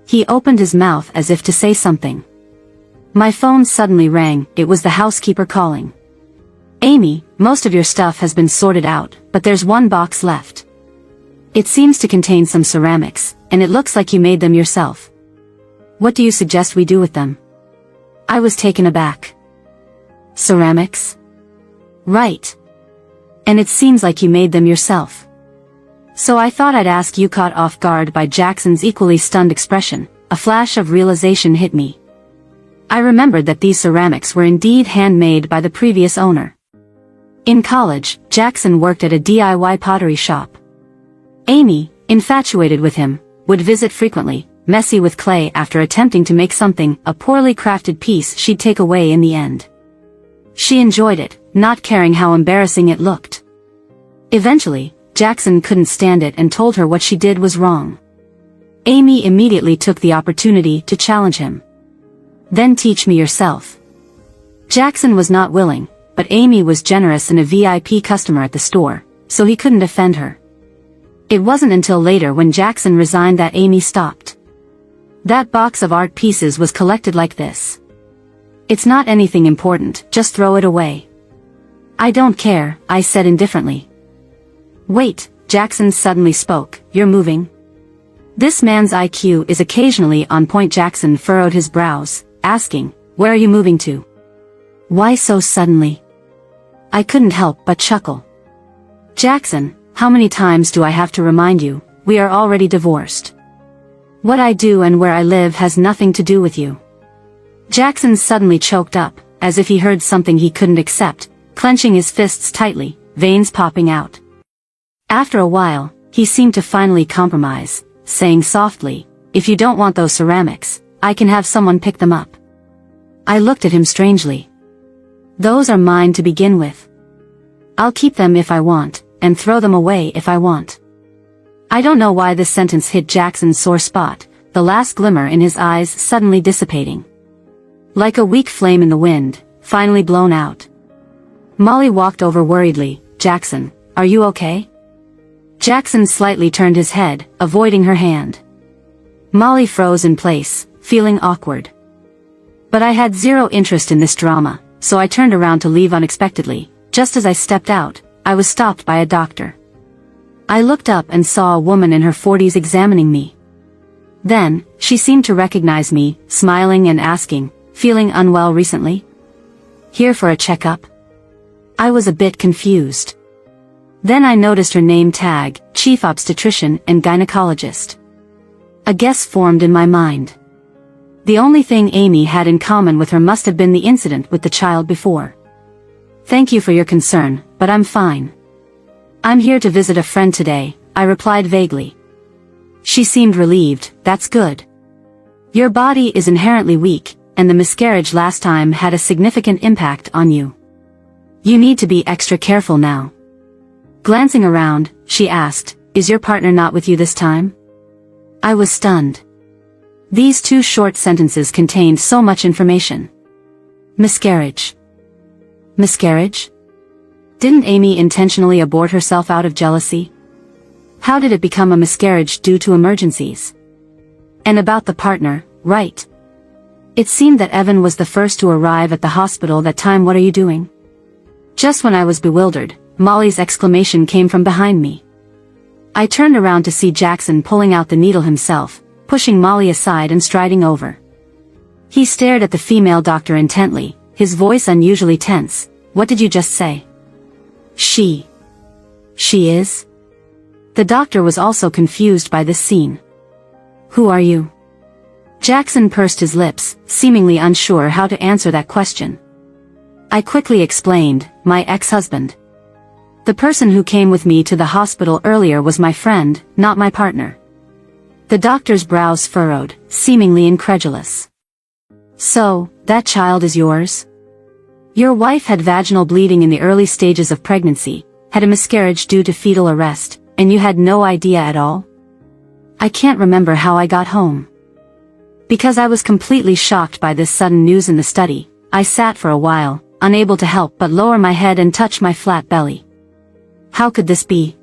He opened his mouth as if to say something. My phone suddenly rang. It was the housekeeper calling. "Amy, most of your stuff has been sorted out, but there's one box left. It seems to contain some ceramics, and it looks like you made them yourself. What do you suggest we do with them?" I was taken aback. "Ceramics?" "Right. And it seems like you made them yourself." So I thought I'd ask you. Caught off guard by Jackson's equally stunned expression, a flash of realization hit me. I remembered that these ceramics were indeed handmade by the previous owner. In college, Jackson worked at a DIY pottery shop. Amy, infatuated with him, would visit frequently, messy with clay. After attempting to make something, a poorly crafted piece she'd take away in the end. She enjoyed it, not caring how embarrassing it looked. Eventually, Jackson couldn't stand it and told her what she did was wrong. Amy immediately took the opportunity to challenge him. "Then teach me yourself." Jackson was not willing, but Amy was generous and a VIP customer at the store, so he couldn't offend her. It wasn't until later when Jackson resigned that Amy stopped. That box of art pieces was collected like this. "It's not anything important, just throw it away." "I don't care," I said indifferently. "Wait," Jackson suddenly spoke, "you're moving?" This man's IQ is occasionally on point. Jackson furrowed his brows, asking, "Where are you moving to?" "Why so suddenly?" I couldn't help but chuckle. "Jackson, how many times do I have to remind you, we are already divorced? What I do and where I live has nothing to do with you." Jackson suddenly choked up, as if he heard something he couldn't accept, clenching his fists tightly, veins popping out. After a while, he seemed to finally compromise, saying softly, "If you don't want those ceramics, I can have someone pick them up." I looked at him strangely. "Those are mine to begin with. I'll keep them if I want, and throw them away if I want." I don't know why this sentence hit Jackson's sore spot, the last glimmer in his eyes suddenly dissipating. Like a weak flame in the wind, finally blown out. Molly walked over worriedly. "Jackson, are you okay?" Jackson slightly turned his head, avoiding her hand. Molly froze in place, feeling awkward. But I had zero interest in this drama, so I turned around to leave unexpectedly. Just as I stepped out, I was stopped by a doctor. I looked up and saw a woman in her 40s examining me. Then, she seemed to recognize me, smiling and asking, "Feeling unwell recently? Here for a checkup?" I was a bit confused. Then I noticed her name tag, Chief Obstetrician and Gynecologist. A guess formed in my mind. The only thing Amy had in common with her must have been the incident with the child before. "Thank you for your concern, but I'm fine. I'm here to visit a friend today," I replied vaguely. She seemed relieved. "That's good. Your body is inherently weak, and the miscarriage last time had a significant impact on you. You need to be extra careful now." Glancing around, she asked, "Is your partner not with you this time?" I was stunned. These two short sentences contained so much information. Miscarriage. Miscarriage? Didn't Amy intentionally abort herself out of jealousy? How did it become a miscarriage due to emergencies? And about the partner, right? It seemed that Evan was the first to arrive at the hospital that time. "What are you doing?" Just when I was bewildered, Molly's exclamation came from behind me. I turned around to see Jackson pulling out the needle himself, pushing Molly aside and striding over. He stared at the female doctor intently, his voice unusually tense. "What did you just say?" She is?" The doctor was also confused by this scene. "Who are you?" Jackson pursed his lips, seemingly unsure how to answer that question. I quickly explained, "My ex-husband. The person who came with me to the hospital earlier was my friend, not my partner." The doctor's brows furrowed, seemingly incredulous. "So, that child is yours? Your wife had vaginal bleeding in the early stages of pregnancy, had a miscarriage due to fetal arrest, and you had no idea at all?" I can't remember how I got home. Because I was completely shocked by this sudden news in the study, I sat for a while, unable to help but lower my head and touch my flat belly. How could this be?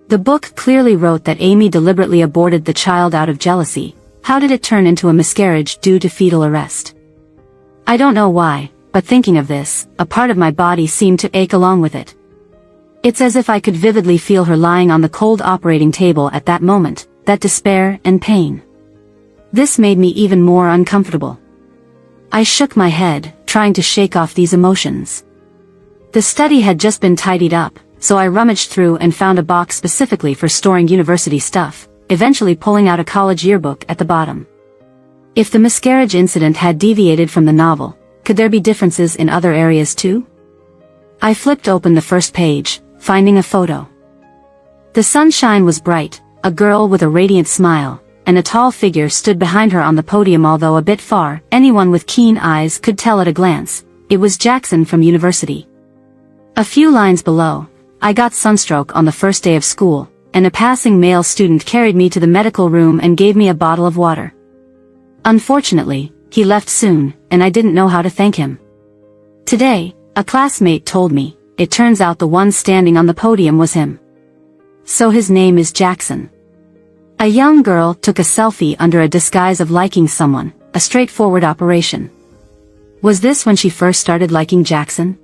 The book clearly wrote that Amy deliberately aborted the child out of jealousy. How did it turn into a miscarriage due to fetal arrest? I don't know why, but thinking of this, a part of my body seemed to ache along with it. It's as if I could vividly feel her lying on the cold operating table at that moment, that despair and pain. This made me even more uncomfortable. I shook my head, trying to shake off these emotions. The study had just been tidied up, so I rummaged through and found a box specifically for storing university stuff, eventually pulling out a college yearbook at the bottom. If the miscarriage incident had deviated from the novel, could there be differences in other areas too? I flipped open the first page, finding a photo. The sunshine was bright, a girl with a radiant smile, and a tall figure stood behind her on the podium. Although a bit far, anyone with keen eyes could tell at a glance, it was Jackson from university. A few lines below, I got sunstroke on the first day of school, and a passing male student carried me to the medical room and gave me a bottle of water. Unfortunately, he left soon, and I didn't know how to thank him. Today, a classmate told me, it turns out the one standing on the podium was him. So his name is Jackson. A young girl took a selfie under a disguise of liking someone, a straightforward operation. Was this when she first started liking Jackson?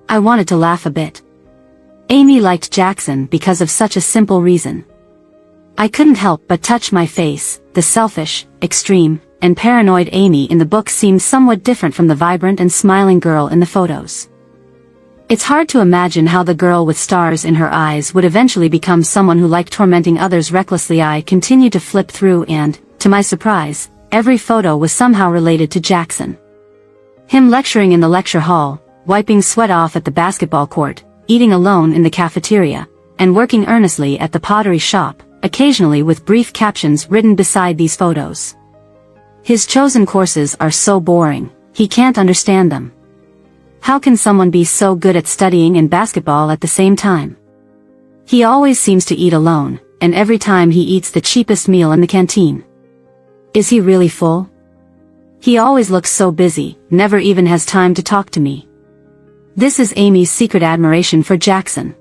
I wanted to laugh a bit. Amy liked Jackson because of such a simple reason. I couldn't help but touch my face. The selfish, extreme, and paranoid Amy in the book seemed somewhat different from the vibrant and smiling girl in the photos. It's hard to imagine how the girl with stars in her eyes would eventually become someone who liked tormenting others recklessly. I continued to flip through and, to my surprise, every photo was somehow related to Jackson. Him lecturing in the lecture hall, wiping sweat off at the basketball court, eating alone in the cafeteria, and working earnestly at the pottery shop, occasionally with brief captions written beside these photos. His chosen courses are so boring, he can't understand them. How can someone be so good at studying and basketball at the same time? He always seems to eat alone, and every time he eats the cheapest meal in the canteen. Is he really full? He always looks so busy, never even has time to talk to me. This is Amy's secret admiration for Jackson.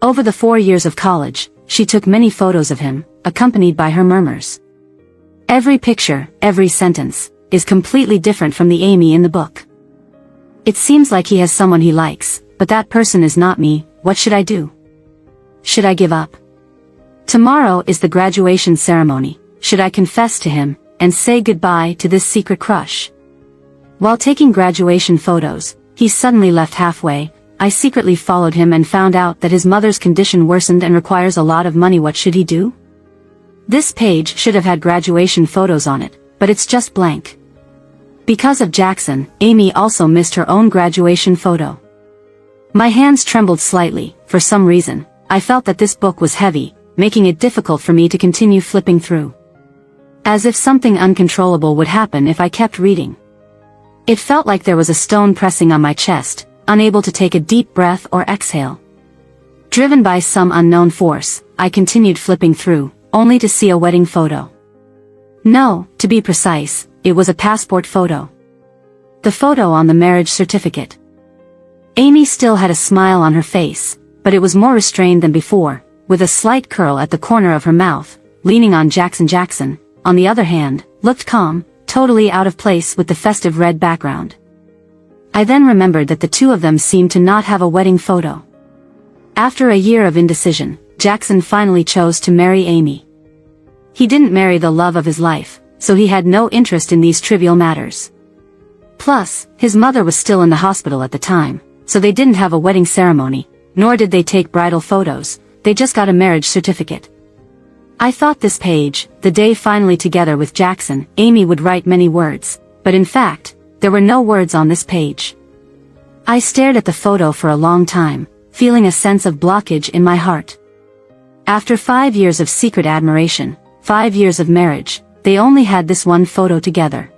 Over the 4 years of college, she took many photos of him, accompanied by her murmurs. Every picture, every sentence, is completely different from the Amy in the book. It seems like he has someone he likes, but that person is not me. What should I do? Should I give up? Tomorrow is the graduation ceremony. Should I confess to him, and say goodbye to this secret crush? While taking graduation photos, he suddenly left halfway. I secretly followed him and found out that his mother's condition worsened and requires a lot of money. What should he do? This page should have had graduation photos on it, but it's just blank. Because of Jackson, Amy also missed her own graduation photo. My hands trembled slightly. For some reason, I felt that this book was heavy, making it difficult for me to continue flipping through. As if something uncontrollable would happen if I kept reading. It felt like there was a stone pressing on my chest, unable to take a deep breath or exhale. Driven by some unknown force, I continued flipping through, only to see a wedding photo. No, to be precise, it was a passport photo. The photo on the marriage certificate. Amy still had a smile on her face, but it was more restrained than before, with a slight curl at the corner of her mouth, leaning on Jackson. Jackson, on the other hand, looked calm, totally out of place with the festive red background. I then remembered that the two of them seemed to not have a wedding photo. After a year of indecision, Jackson finally chose to marry Amy. He didn't marry the love of his life, so he had no interest in these trivial matters. Plus, his mother was still in the hospital at the time, so they didn't have a wedding ceremony, nor did they take bridal photos. They just got a marriage certificate. I thought this page, the day finally together with Jackson, Amy would write many words, but in fact, there were no words on this page. I stared at the photo for a long time, feeling a sense of blockage in my heart. After 5 years of secret admiration, 5 years of marriage, they only had this one photo together.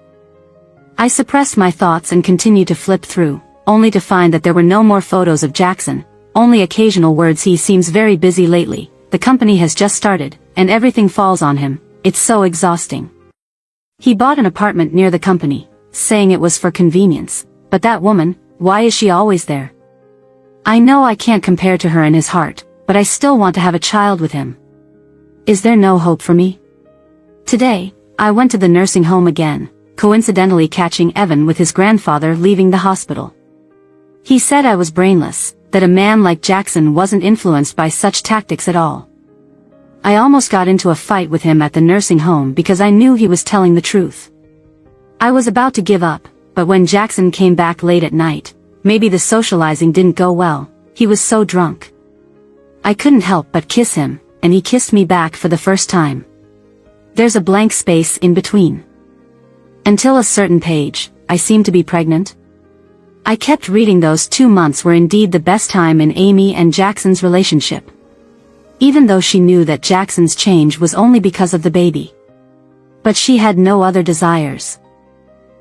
I suppressed my thoughts and continued to flip through, only to find that there were no more photos of Jackson, only occasional words. He seems very busy lately, the company has just started, and everything falls on him. It's so exhausting. He bought an apartment near the company, saying it was for convenience, but that woman, why is she always there? I know I can't compare to her in his heart, but I still want to have a child with him. Is there no hope for me? Today, I went to the nursing home again, coincidentally catching Evan with his grandfather leaving the hospital. He said I was brainless, that a man like Jackson wasn't influenced by such tactics at all. I almost got into a fight with him at the nursing home because I knew he was telling the truth. I was about to give up, but when Jackson came back late at night, maybe the socializing didn't go well, he was so drunk. I couldn't help but kiss him, and he kissed me back for the first time. There's a blank space in between. Until a certain page, I seemed to be pregnant. I kept reading. Those 2 months were indeed the best time in Amy and Jackson's relationship. Even though she knew that Jackson's change was only because of the baby. But she had no other desires.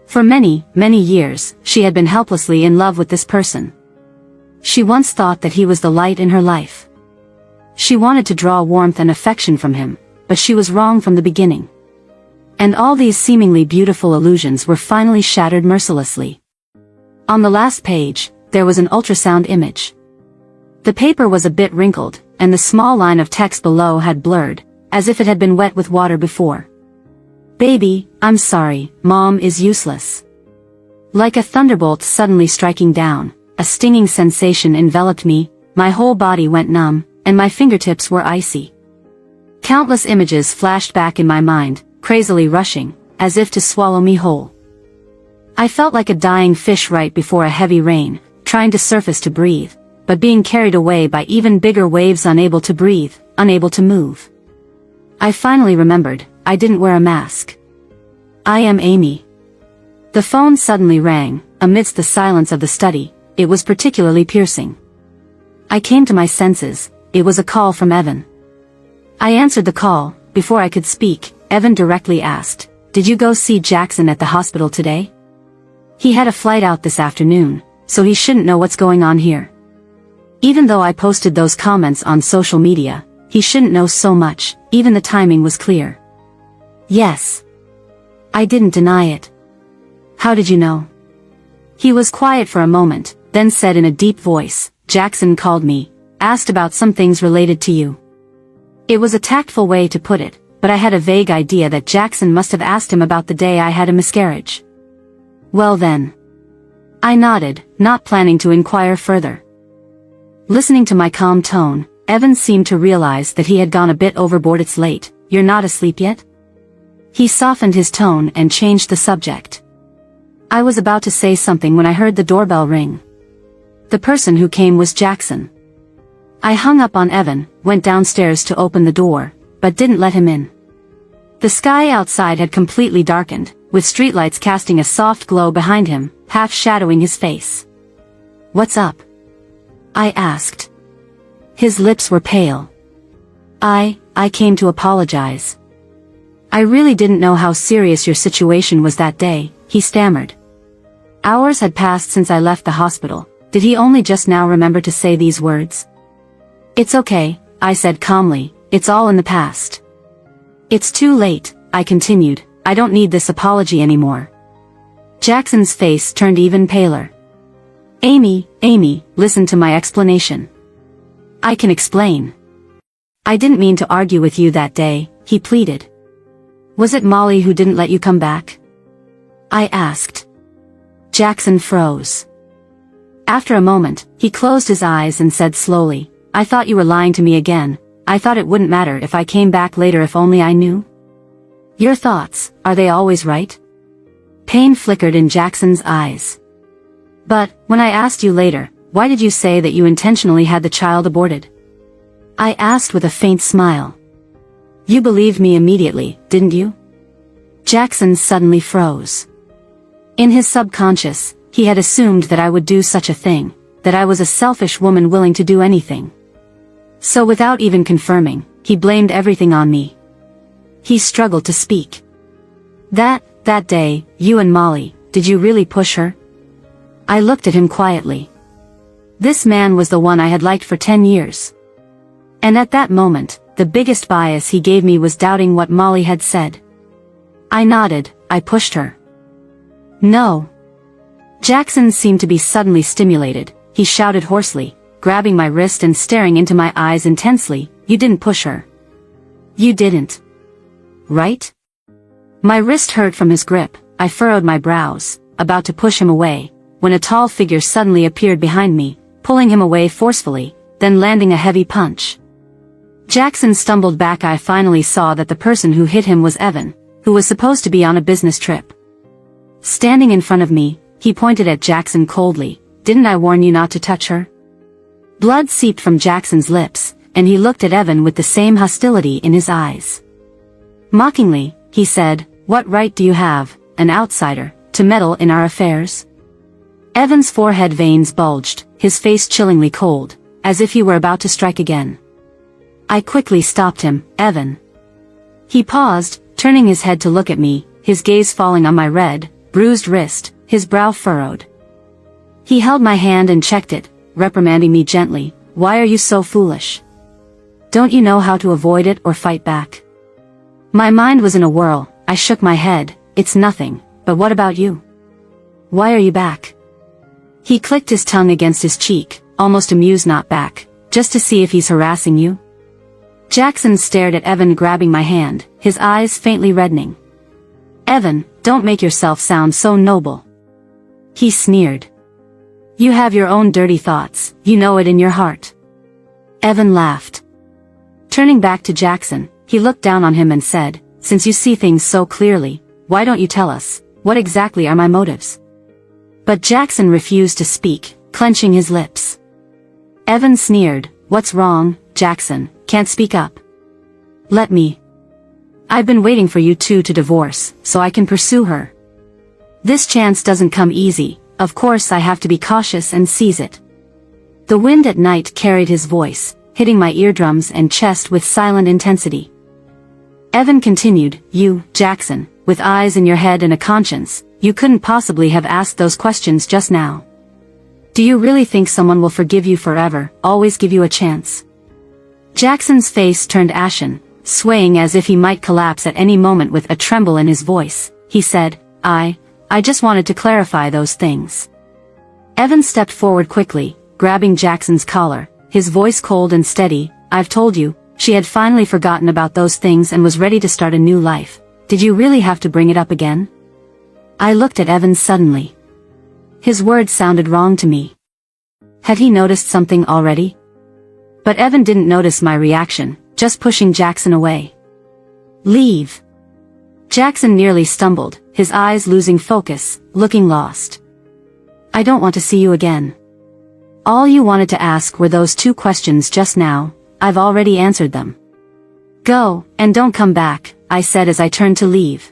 For many, many years, she had been helplessly in love with this person. She once thought that he was the light in her life. She wanted to draw warmth and affection from him, but she was wrong from the beginning. And all these seemingly beautiful illusions were finally shattered mercilessly. On the last page, there was an ultrasound image. The paper was a bit wrinkled, and the small line of text below had blurred, as if it had been wet with water before. Baby, I'm sorry, Mom is useless. Like a thunderbolt suddenly striking down, a stinging sensation enveloped me, my whole body went numb, and my fingertips were icy. Countless images flashed back in my mind, crazily rushing, as if to swallow me whole. I felt like a dying fish right before a heavy rain, trying to surface to breathe, but being carried away by even bigger waves, unable to breathe, unable to move. I finally remembered, I didn't wear a mask. I am Amy. The phone suddenly rang, amidst the silence of the study. It was particularly piercing. I came to my senses. It was a call from Evan. I answered the call. Before I could speak, Evan directly asked, "Did you go see Jackson at the hospital today? He had a flight out this afternoon, so he shouldn't know what's going on here. Even though I posted those comments on social media, he shouldn't know so much. Even the timing was clear." Yes. I didn't deny it. How did you know? He was quiet for a moment, then said in a deep voice, "Jackson called me, asked about some things related to you." It was a tactful way to put it, but I had a vague idea that Jackson must have asked him about the day I had a miscarriage. Well then. I nodded, not planning to inquire further. Listening to my calm tone, Evan seemed to realize that he had gone a bit overboard. It's late, you're not asleep yet? He softened his tone and changed the subject. I was about to say something when I heard the doorbell ring. The person who came was Jackson. I hung up on Evan, went downstairs to open the door, but didn't let him in. The sky outside had completely darkened, with streetlights casting a soft glow behind him, half shadowing his face. "What's up?" I asked. His lips were pale. I came to apologize. I really didn't know how serious your situation was that day," he stammered. Hours had passed since I left the hospital. Did he only just now remember to say these words? "It's okay," I said calmly, "it's all in the past." "It's too late," I continued, "I don't need this apology anymore." Jackson's face turned even paler. Amy, listen to my explanation." "I can explain." "I didn't mean to argue with you that day," he pleaded. "Was it Molly who didn't let you come back?" I asked. Jackson froze. After a moment, he closed his eyes and said slowly, "I thought you were lying to me again. I thought it wouldn't matter if I came back later if only I knew." "Your thoughts, are they always right?" Pain flickered in Jackson's eyes. "But, when I asked you later, why did you say that you intentionally had the child aborted?" I asked with a faint smile. "You believed me immediately, didn't you?" Jackson suddenly froze. In his subconscious, he had assumed that I would do such a thing, that I was a selfish woman willing to do anything. So without even confirming, he blamed everything on me. He struggled to speak. That day, you and Molly, did you really push her?" I looked at him quietly. This man was the one I had liked for 10 years. And at that moment, the biggest bias he gave me was doubting what Molly had said. I nodded. "I pushed her." "No." Jackson seemed to be suddenly stimulated. He shouted hoarsely, grabbing my wrist and staring into my eyes intensely, "You didn't push her. You didn't. Right?" My wrist hurt from his grip. I furrowed my brows, about to push him away, when a tall figure suddenly appeared behind me, pulling him away forcefully, then landing a heavy punch. Jackson stumbled back. I finally saw that the person who hit him was Evan, who was supposed to be on a business trip. Standing in front of me, he pointed at Jackson coldly. "Didn't I warn you not to touch her?" Blood seeped from Jackson's lips, and he looked at Evan with the same hostility in his eyes. Mockingly, he said, "What right do you have, an outsider, to meddle in our affairs?" Evan's forehead veins bulged, his face chillingly cold, as if he were about to strike again. I quickly stopped him. "Evan." He paused, turning his head to look at me, his gaze falling on my red, bruised wrist, his brow furrowed. He held my hand and checked it, reprimanding me gently. "Why are you so foolish? Don't you know how to avoid it or fight back?" My mind was in a whirl. I shook my head. "It's nothing, but what about you? Why are you back?" He clicked his tongue against his cheek, almost amused. "Not back, just to see if he's harassing you?" Jackson stared at Evan, grabbing my hand, his eyes faintly reddening. "Evan, don't make yourself sound so noble," he sneered. "You have your own dirty thoughts, you know it in your heart." Evan laughed. Turning back to Jackson, he looked down on him and said, "Since you see things so clearly, why don't you tell us, what exactly are my motives?" But Jackson refused to speak, clenching his lips. Evan sneered. "What's wrong, Jackson? Can't speak up? Let me. I've been waiting for you two to divorce, so I can pursue her. This chance doesn't come easy, of course I have to be cautious and seize it." The wind at night carried his voice, hitting my eardrums and chest with silent intensity. Evan continued, "You, Jackson, with eyes in your head and a conscience, you couldn't possibly have asked those questions just now. Do you really think someone will forgive you forever, always give you a chance?" Jackson's face turned ashen, swaying as if he might collapse at any moment. With a tremble in his voice, he said, I just wanted to clarify those things." Evan stepped forward quickly, grabbing Jackson's collar, his voice cold and steady. "I've told you." She had finally forgotten about those things and was ready to start a new life. "Did you really have to bring it up again?" I looked at Evan suddenly. His words sounded wrong to me. Had he noticed something already? But Evan didn't notice my reaction, just pushing Jackson away. Leave. Jackson nearly stumbled, his eyes losing focus, looking lost. I don't want to see you again. All you wanted to ask were those 2 questions just now. I've already answered them. Go, and don't come back, I said as I turned to leave.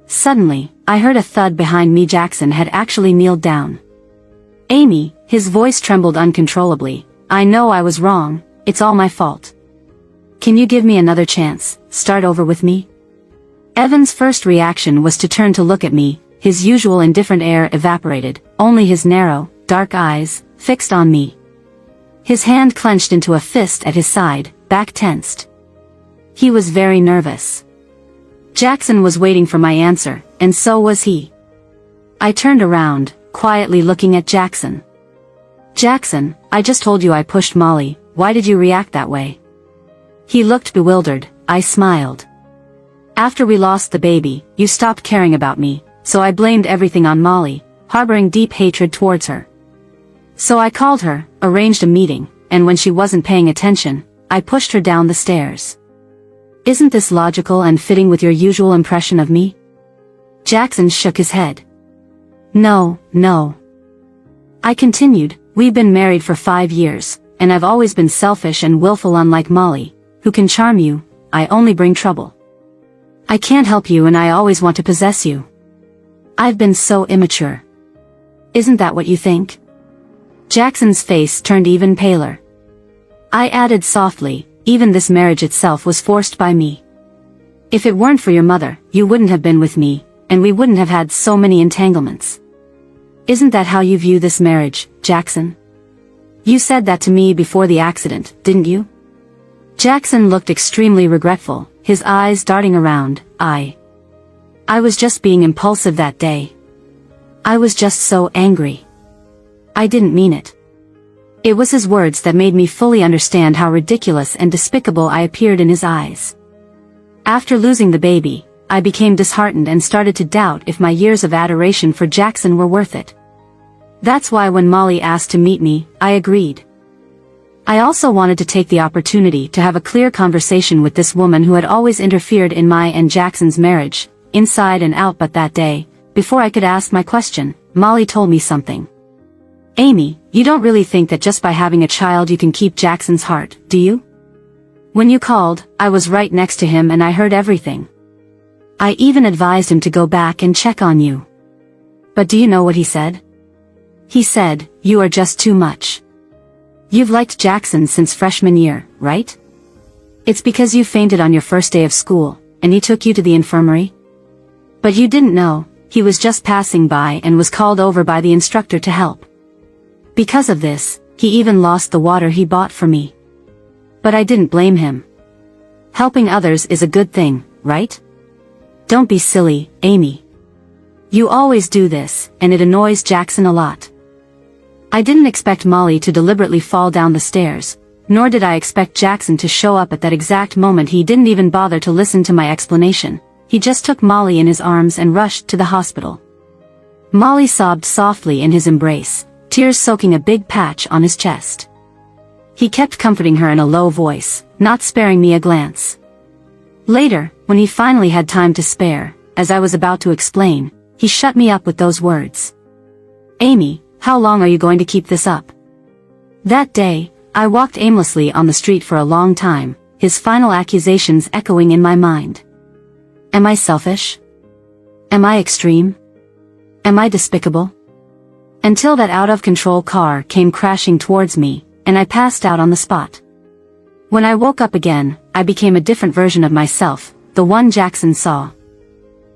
Suddenly, I heard a thud behind me. Jackson had actually kneeled down. Amy, his voice trembled uncontrollably. I know I was wrong, it's all my fault. Can you give me another chance, start over with me? Evan's first reaction was to turn to look at me, his usual indifferent air evaporated, only his narrow, dark eyes, fixed on me. His hand clenched into a fist at his side, back tensed. He was very nervous. Jackson was waiting for my answer, and so was he. I turned around, quietly looking at Jackson. Jackson, I just told you I pushed Molly, why did you react that way? He looked bewildered. I smiled. After we lost the baby, you stopped caring about me, so I blamed everything on Molly, harboring deep hatred towards her. So I called her, arranged a meeting, and when she wasn't paying attention, I pushed her down the stairs. Isn't this logical and fitting with your usual impression of me? Jackson shook his head. No. I continued, we've been married for 5 years, and I've always been selfish and willful, unlike Molly, who can charm you. I only bring trouble. I can't help you and I always want to possess you. I've been so immature. Isn't that what you think? Jackson's face turned even paler. I added softly, even this marriage itself was forced by me. If it weren't for your mother, you wouldn't have been with me, and we wouldn't have had so many entanglements. Isn't that how you view this marriage, Jackson? You said that to me before the accident, didn't you? Jackson looked extremely regretful, his eyes darting around. I was just being impulsive that day. I was just so angry. I didn't mean it. It was his words that made me fully understand how ridiculous and despicable I appeared in his eyes. After losing the baby, I became disheartened and started to doubt if my years of adoration for Jackson were worth it. That's why when Molly asked to meet me, I agreed. I also wanted to take the opportunity to have a clear conversation with this woman who had always interfered in my and Jackson's marriage, inside and out. But that day, before I could ask my question, Molly told me something. Amy, you don't really think that just by having a child you can keep Jackson's heart, do you? When you called, I was right next to him and I heard everything. I even advised him to go back and check on you. But do you know what he said? He said, you are just too much. You've liked Jackson since freshman year, right? It's because you fainted on your first day of school, and he took you to the infirmary? But you didn't know, he was just passing by and was called over by the instructor to help. Because of this, he even lost the water he bought for me. But I didn't blame him. Helping others is a good thing, right? Don't be silly, Amy. You always do this, and it annoys Jackson a lot. I didn't expect Molly to deliberately fall down the stairs, nor did I expect Jackson to show up at that exact moment. He didn't even bother to listen to my explanation. He just took Molly in his arms and rushed to the hospital. Molly sobbed softly in his embrace, tears soaking a big patch on his chest. He kept comforting her in a low voice, not sparing me a glance. Later, when he finally had time to spare, as I was about to explain, he shut me up with those words. Amy, how long are you going to keep this up? That day, I walked aimlessly on the street for a long time, his final accusations echoing in my mind. Am I selfish? Am I extreme? Am I despicable? Until that out-of-control car came crashing towards me, and I passed out on the spot. When I woke up again, I became a different version of myself, the one Jackson saw.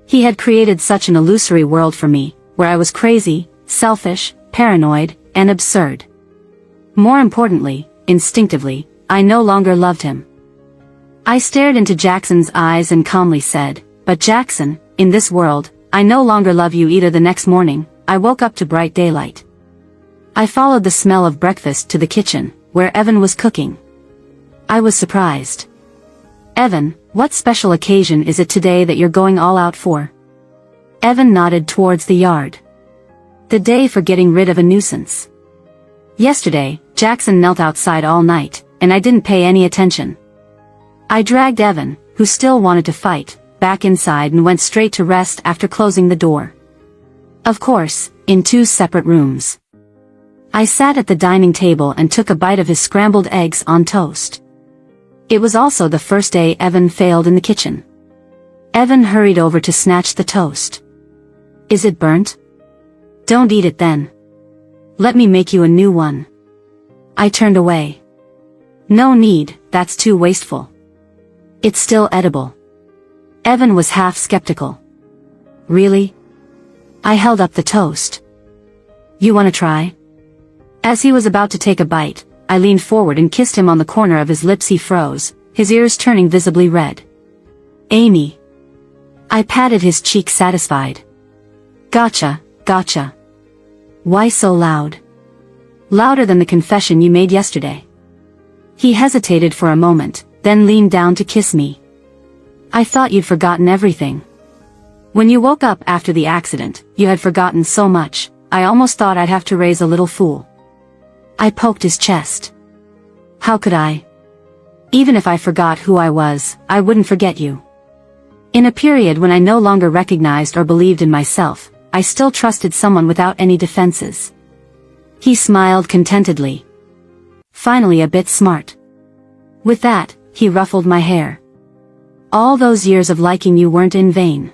He had created such an illusory world for me, where I was crazy, selfish, paranoid, and absurd. More importantly, instinctively, I no longer loved him. I stared into Jackson's eyes and calmly said, but Jackson, in this world, I no longer love you either. The next morning, I woke up to bright daylight. I followed the smell of breakfast to the kitchen, where Evan was cooking. I was surprised. Evan, what special occasion is it today that you're going all out for? Evan nodded towards the yard. The day for getting rid of a nuisance. Yesterday, Jackson knelt outside all night, and I didn't pay any attention. I dragged Evan, who still wanted to fight, back inside and went straight to rest after closing the door. Of course, in 2 separate rooms. I sat at the dining table and took a bite of his scrambled eggs on toast. It was also the first day Evan failed in the kitchen. Evan hurried over to snatch the toast. Is it burnt? Don't eat it then. Let me make you a new one. I turned away. No need, that's too wasteful. It's still edible. Evan was half skeptical. Really? I held up the toast. You wanna try? As he was about to take a bite, I leaned forward and kissed him on the corner of his lips. He froze, his ears turning visibly red. Amy. I patted his cheek satisfied. Gotcha, gotcha. Why so loud? Louder than the confession you made yesterday. He hesitated for a moment, then leaned down to kiss me. I thought you'd forgotten everything. When you woke up after the accident, you had forgotten so much, I almost thought I'd have to raise a little fool. I poked his chest. How could I? Even if I forgot who I was, I wouldn't forget you. In a period when I no longer recognized or believed in myself, I still trusted someone without any defenses. He smiled contentedly. Finally a bit smart. With that, he ruffled my hair. All those years of liking you weren't in vain.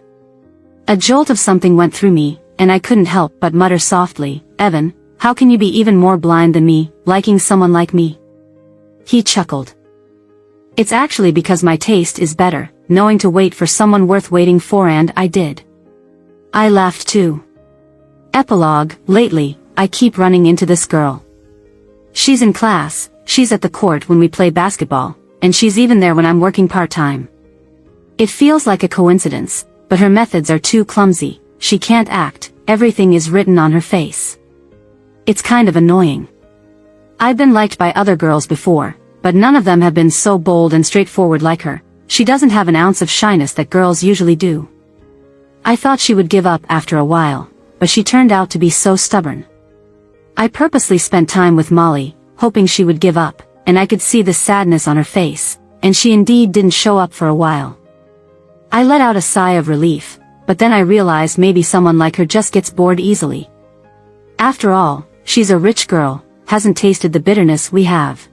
A jolt of something went through me, and I couldn't help but mutter softly, Evan, how can you be even more blind than me, liking someone like me? He chuckled. It's actually because my taste is better, knowing to wait for someone worth waiting for, and I did. I laughed too. Epilogue, lately, I keep running into this girl. She's in class, she's at the court when we play basketball, and she's even there when I'm working part-time. It feels like a coincidence, but her methods are too clumsy, she can't act, everything is written on her face. It's kind of annoying. I've been liked by other girls before, but none of them have been so bold and straightforward like her. She doesn't have an ounce of shyness that girls usually do. I thought she would give up after a while, but she turned out to be so stubborn. I purposely spent time with Molly, hoping she would give up, and I could see the sadness on her face, and she indeed didn't show up for a while. I let out a sigh of relief, but then I realized maybe someone like her just gets bored easily. After all, she's a rich girl, hasn't tasted the bitterness we have.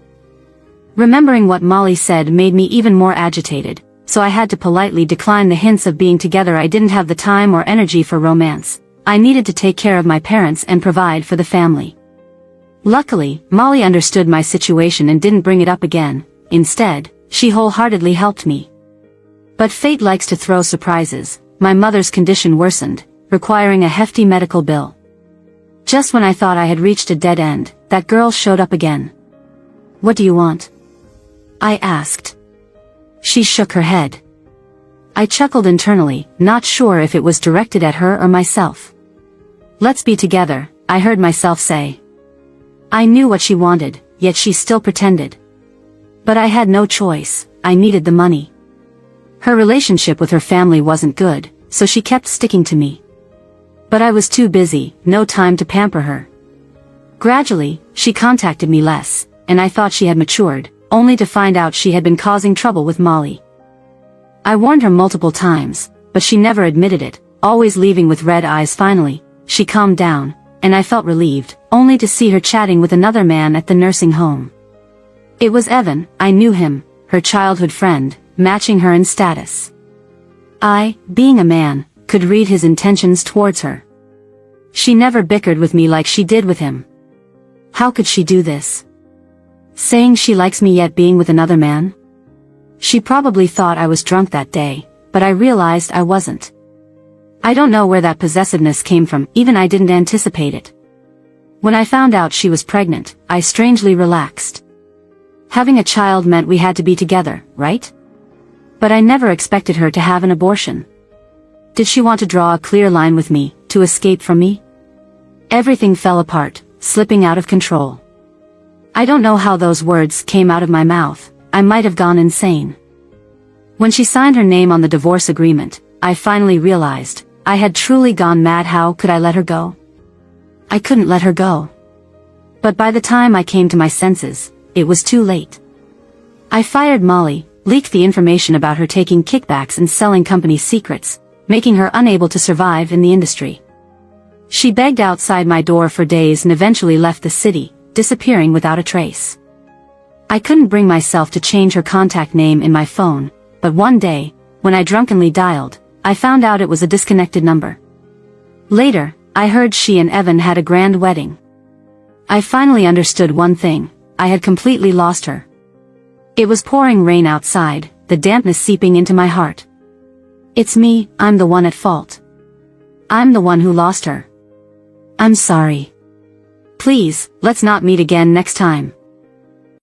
Remembering what Molly said made me even more agitated, so I had to politely decline the hints of being together. I didn't have the time or energy for romance. I needed to take care of my parents and provide for the family. Luckily, Molly understood my situation and didn't bring it up again. Instead, she wholeheartedly helped me. But fate likes to throw surprises. My mother's condition worsened, requiring a hefty medical bill. Just when I thought I had reached a dead end, that girl showed up again. What do you want? I asked. She shook her head. I chuckled internally, not sure if it was directed at her or myself. Let's be together, I heard myself say. I knew what she wanted, yet she still pretended. But I had no choice, I needed the money. Her relationship with her family wasn't good, so she kept sticking to me. But I was too busy, no time to pamper her. Gradually, she contacted me less, and I thought she had matured, only to find out she had been causing trouble with Molly. I warned her multiple times, but she never admitted it, always leaving with red eyes. Finally, she calmed down, and I felt relieved, only to see her chatting with another man at the nursing home. It was Evan, I knew him, her childhood friend, matching her in status. I, being a man, could read his intentions towards her. She never bickered with me like she did with him. How could she do this? Saying she likes me yet being with another man? She probably thought I was drunk that day, but I realized I wasn't. I don't know where that possessiveness came from, even I didn't anticipate it. When I found out she was pregnant, I strangely relaxed. Having a child meant we had to be together, right? But I never expected her to have an abortion. Did she want to draw a clear line with me, to escape from me? Everything fell apart, slipping out of control. I don't know how those words came out of my mouth. I might have gone insane. When she signed her name on the divorce agreement, I finally realized, I had truly gone mad. How could I let her go? I couldn't let her go. But by the time I came to my senses, it was too late. I fired Molly, leaked the information about her taking kickbacks and selling company secrets, making her unable to survive in the industry. She begged outside my door for days and eventually left the city, disappearing without a trace. I couldn't bring myself to change her contact name in my phone, but one day, when I drunkenly dialed, I found out it was a disconnected number. Later, I heard she and Evan had a grand wedding. I finally understood one thing: I had completely lost her. It was pouring rain outside, the dampness seeping into my heart. It's me, I'm the one at fault. I'm the one who lost her. I'm sorry. Please, let's not meet again next time.